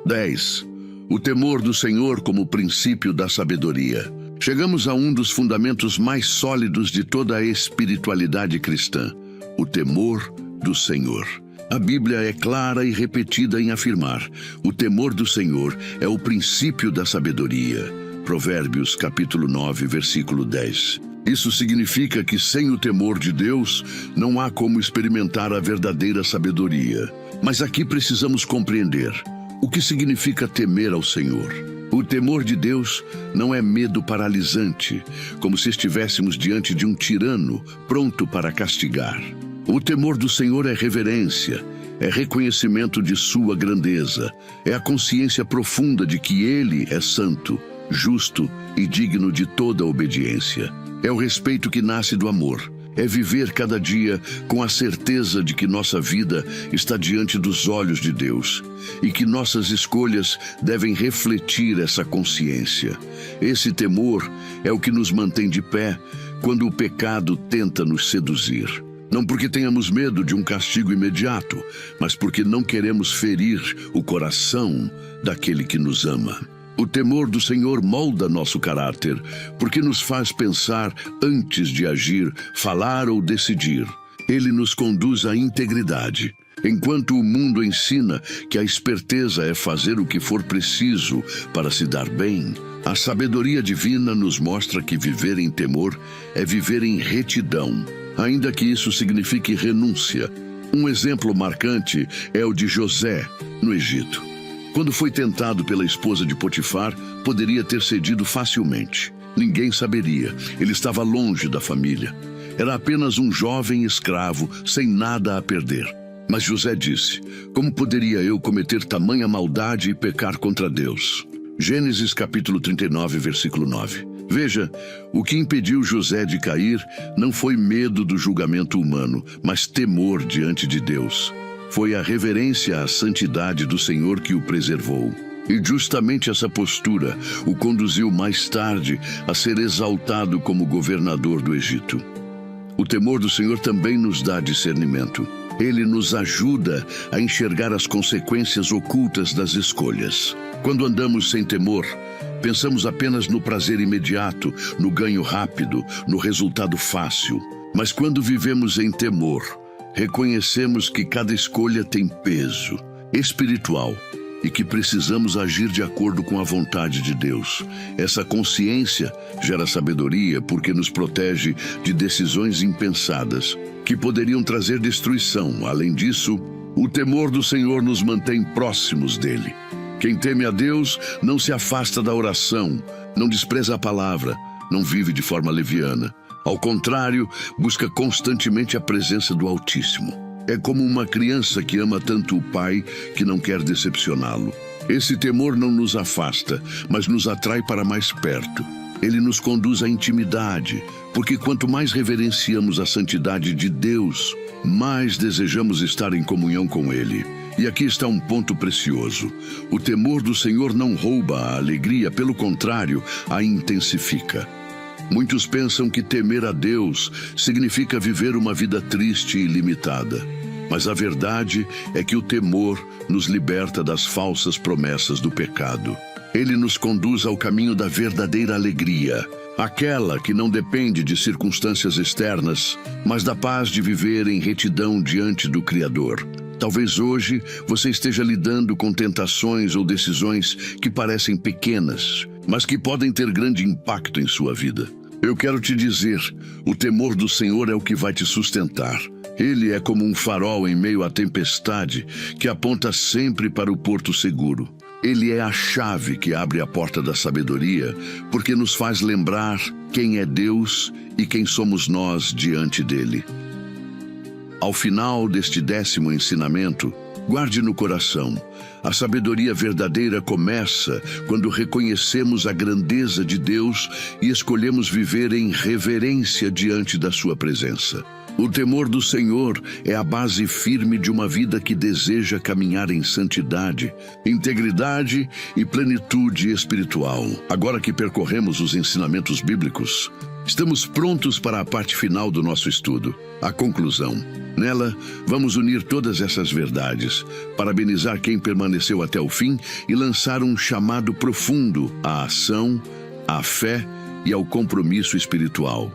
10. O temor do Senhor como princípio da sabedoria. Chegamos a um dos fundamentos mais sólidos de toda a espiritualidade cristã: o temor do Senhor. A Bíblia é clara e repetida em afirmar: o temor do Senhor é o princípio da sabedoria. Provérbios capítulo 9, versículo 10. Isso significa que sem o temor de Deus, não há como experimentar a verdadeira sabedoria. Mas aqui precisamos compreender o que significa temer ao Senhor. O temor de Deus não é medo paralisante, como se estivéssemos diante de um tirano pronto para castigar. O temor do Senhor é reverência, é reconhecimento de sua grandeza, é a consciência profunda de que Ele é santo, justo e digno de toda obediência. É o respeito que nasce do amor. É viver cada dia com a certeza de que nossa vida está diante dos olhos de Deus e que nossas escolhas devem refletir essa consciência. Esse temor é o que nos mantém de pé quando o pecado tenta nos seduzir. Não porque tenhamos medo de um castigo imediato, mas porque não queremos ferir o coração daquele que nos ama. O temor do Senhor molda nosso caráter, porque nos faz pensar antes de agir, falar ou decidir. Ele nos conduz à integridade. Enquanto o mundo ensina que a esperteza é fazer o que for preciso para se dar bem, a sabedoria divina nos mostra que viver em temor é viver em retidão, ainda que isso signifique renúncia. Um exemplo marcante é o de José, no Egito. Quando foi tentado pela esposa de Potifar, poderia ter cedido facilmente. Ninguém saberia, ele estava longe da família. Era apenas um jovem escravo, sem nada a perder. Mas José disse: como poderia eu cometer tamanha maldade e pecar contra Deus? Gênesis capítulo 39, versículo 9. Veja, o que impediu José de cair não foi medo do julgamento humano, mas temor diante de Deus. Foi a reverência à santidade do Senhor que o preservou. E justamente essa postura o conduziu mais tarde a ser exaltado como governador do Egito. O temor do Senhor também nos dá discernimento. Ele nos ajuda a enxergar as consequências ocultas das escolhas. Quando andamos sem temor, pensamos apenas no prazer imediato, no ganho rápido, no resultado fácil. Mas quando vivemos em temor, reconhecemos que cada escolha tem peso espiritual e que precisamos agir de acordo com a vontade de Deus. Essa consciência gera sabedoria porque nos protege de decisões impensadas que poderiam trazer destruição. Além disso, o temor do Senhor nos mantém próximos dele. Quem teme a Deus não se afasta da oração, não despreza a palavra, não vive de forma leviana. Ao contrário, busca constantemente a presença do Altíssimo. É como uma criança que ama tanto o pai que não quer decepcioná-lo. Esse temor não nos afasta, mas nos atrai para mais perto. Ele nos conduz à intimidade, porque quanto mais reverenciamos a santidade de Deus, mais desejamos estar em comunhão com Ele. E aqui está um ponto precioso. O temor do Senhor não rouba a alegria, pelo contrário, a intensifica. Muitos pensam que temer a Deus significa viver uma vida triste e limitada. Mas a verdade é que o temor nos liberta das falsas promessas do pecado. Ele nos conduz ao caminho da verdadeira alegria, aquela que não depende de circunstâncias externas, mas da paz de viver em retidão diante do Criador. Talvez hoje você esteja lidando com tentações ou decisões que parecem pequenas, mas que podem ter grande impacto em sua vida. Eu quero te dizer, o temor do Senhor é o que vai te sustentar. Ele é como um farol em meio à tempestade que aponta sempre para o porto seguro. Ele é a chave que abre a porta da sabedoria, porque nos faz lembrar quem é Deus e quem somos nós diante dele. Ao final deste 10º ensinamento, guarde no coração: a sabedoria verdadeira começa quando reconhecemos a grandeza de Deus e escolhemos viver em reverência diante da sua presença. O temor do Senhor é a base firme de uma vida que deseja caminhar em santidade, integridade e plenitude espiritual. Agora que percorremos os ensinamentos bíblicos, estamos prontos para a parte final do nosso estudo, a conclusão. Nela, vamos unir todas essas verdades, parabenizar quem permaneceu até o fim e lançar um chamado profundo à ação, à fé e ao compromisso espiritual.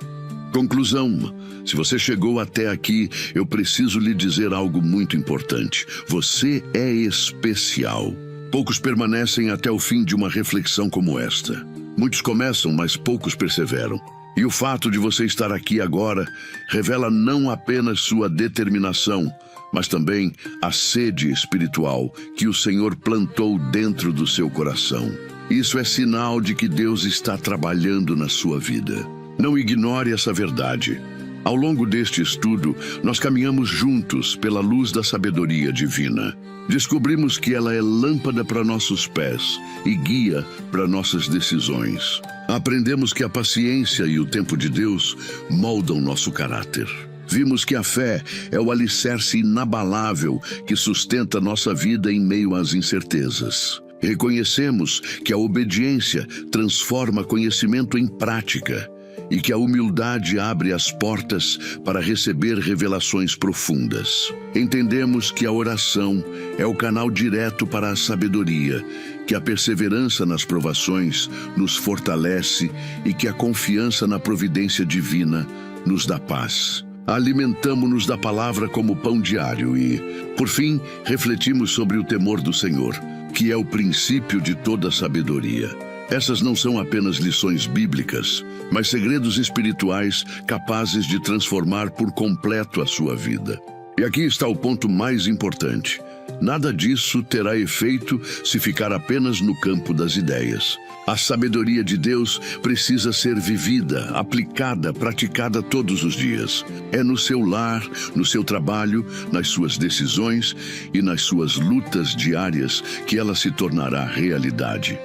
Conclusão: se você chegou até aqui, eu preciso lhe dizer algo muito importante. Você é especial. Poucos permanecem até o fim de uma reflexão como esta. Muitos começam, mas poucos perseveram. E o fato de você estar aqui agora revela não apenas sua determinação, mas também a sede espiritual que o Senhor plantou dentro do seu coração. Isso é sinal de que Deus está trabalhando na sua vida. Não ignore essa verdade. Ao longo deste estudo, nós caminhamos juntos pela luz da sabedoria divina. Descobrimos que ela é lâmpada para nossos pés e guia para nossas decisões. Aprendemos que a paciência e o tempo de Deus moldam nosso caráter. Vimos que a fé é o alicerce inabalável que sustenta nossa vida em meio às incertezas. Reconhecemos que a obediência transforma conhecimento em prática e que a humildade abre as portas para receber revelações profundas. Entendemos que a oração é o canal direto para a sabedoria, que a perseverança nas provações nos fortalece e que a confiança na providência divina nos dá paz. Alimentamo-nos da palavra como pão diário e, por fim, refletimos sobre o temor do Senhor, que é o princípio de toda sabedoria. Essas não são apenas lições bíblicas, mas segredos espirituais capazes de transformar por completo a sua vida. E aqui está o ponto mais importante. Nada disso terá efeito se ficar apenas no campo das ideias. A sabedoria de Deus precisa ser vivida, aplicada, praticada todos os dias. É no seu lar, no seu trabalho, nas suas decisões e nas suas lutas diárias que ela se tornará realidade.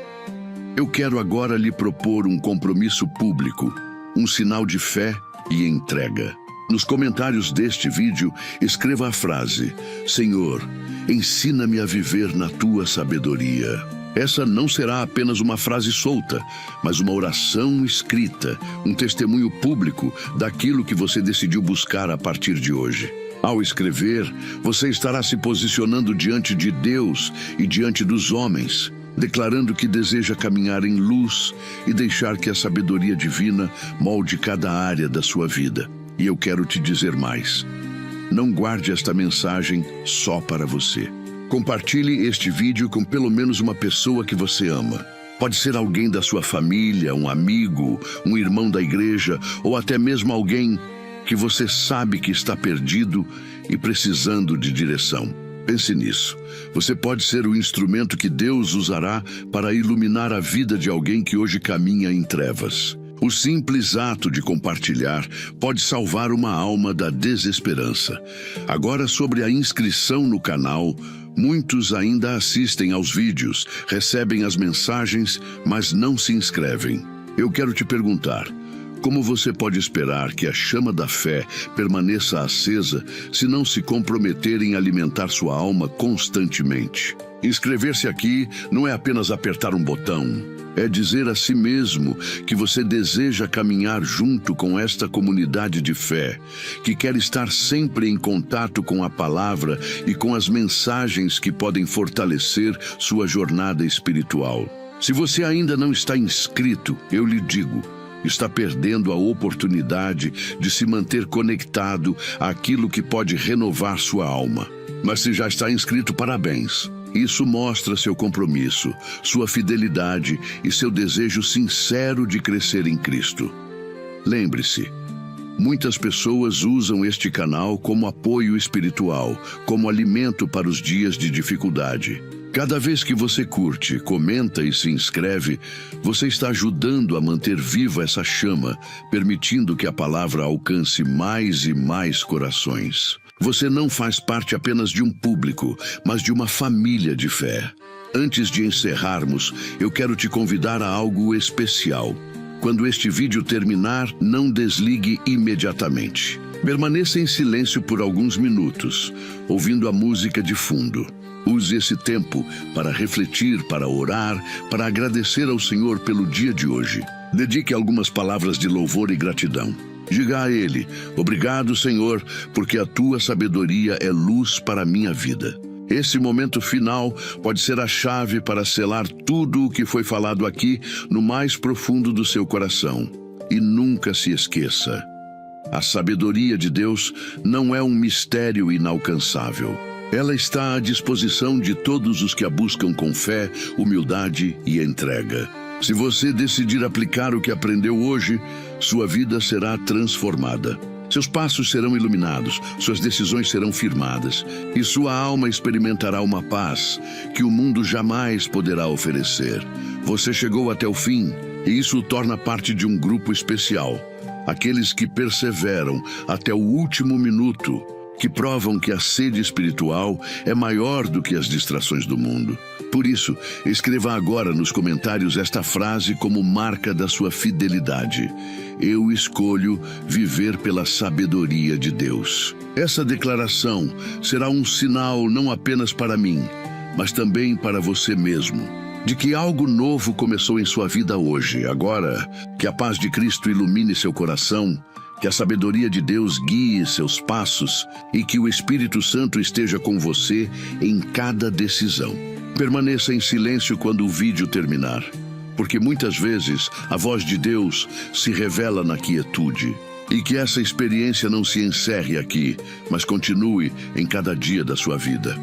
Eu quero agora lhe propor um compromisso público, um sinal de fé e entrega. Nos comentários deste vídeo, escreva a frase: Senhor, ensina-me a viver na tua sabedoria. Essa não será apenas uma frase solta, mas uma oração escrita, um testemunho público daquilo que você decidiu buscar a partir de hoje. Ao escrever, você estará se posicionando diante de Deus e diante dos homens, declarando que deseja caminhar em luz e deixar que a sabedoria divina molde cada área da sua vida. E eu quero te dizer mais. Não guarde esta mensagem só para você. Compartilhe este vídeo com pelo menos uma pessoa que você ama. Pode ser alguém da sua família, um amigo, um irmão da igreja ou até mesmo alguém que você sabe que está perdido e precisando de direção. Pense nisso. Você pode ser o instrumento que Deus usará para iluminar a vida de alguém que hoje caminha em trevas. O simples ato de compartilhar pode salvar uma alma da desesperança. Agora, sobre a inscrição no canal, muitos ainda assistem aos vídeos, recebem as mensagens, mas não se inscrevem. Eu quero te perguntar: como você pode esperar que a chama da fé permaneça acesa se não se comprometer em alimentar sua alma constantemente? Inscrever-se aqui não é apenas apertar um botão, é dizer a si mesmo que você deseja caminhar junto com esta comunidade de fé, que quer estar sempre em contato com a palavra e com as mensagens que podem fortalecer sua jornada espiritual. Se você ainda não está inscrito, eu lhe digo, está perdendo a oportunidade de se manter conectado àquilo que pode renovar sua alma. Mas se já está inscrito, parabéns. Isso mostra seu compromisso, sua fidelidade e seu desejo sincero de crescer em Cristo. Lembre-se, muitas pessoas usam este canal como apoio espiritual, como alimento para os dias de dificuldade. Cada vez que você curte, comenta e se inscreve, você está ajudando a manter viva essa chama, permitindo que a palavra alcance mais e mais corações. Você não faz parte apenas de um público, mas de uma família de fé. Antes de encerrarmos, eu quero te convidar a algo especial. Quando este vídeo terminar, não desligue imediatamente. Permaneça em silêncio por alguns minutos, ouvindo a música de fundo. Use esse tempo para refletir, para orar, para agradecer ao Senhor pelo dia de hoje. Dedique algumas palavras de louvor e gratidão. Diga a Ele: obrigado, Senhor, porque a tua sabedoria é luz para a minha vida. Esse momento final pode ser a chave para selar tudo o que foi falado aqui no mais profundo do seu coração. E nunca se esqueça: a sabedoria de Deus não é um mistério inalcançável. Ela está à disposição de todos os que a buscam com fé, humildade e entrega. Se você decidir aplicar o que aprendeu hoje, sua vida será transformada. Seus passos serão iluminados, suas decisões serão firmadas e sua alma experimentará uma paz que o mundo jamais poderá oferecer. Você chegou até o fim e isso o torna parte de um grupo especial. Aqueles que perseveram até o último minuto, que provam que a sede espiritual é maior do que as distrações do mundo. Por isso, escreva agora nos comentários esta frase como marca da sua fidelidade. Eu escolho viver pela sabedoria de Deus. Essa declaração será um sinal não apenas para mim, mas também para você mesmo, de que algo novo começou em sua vida hoje. Agora, que a paz de Cristo ilumine seu coração, que a sabedoria de Deus guie seus passos e que o Espírito Santo esteja com você em cada decisão. Permaneça em silêncio quando o vídeo terminar, porque muitas vezes a voz de Deus se revela na quietude. E que essa experiência não se encerre aqui, mas continue em cada dia da sua vida.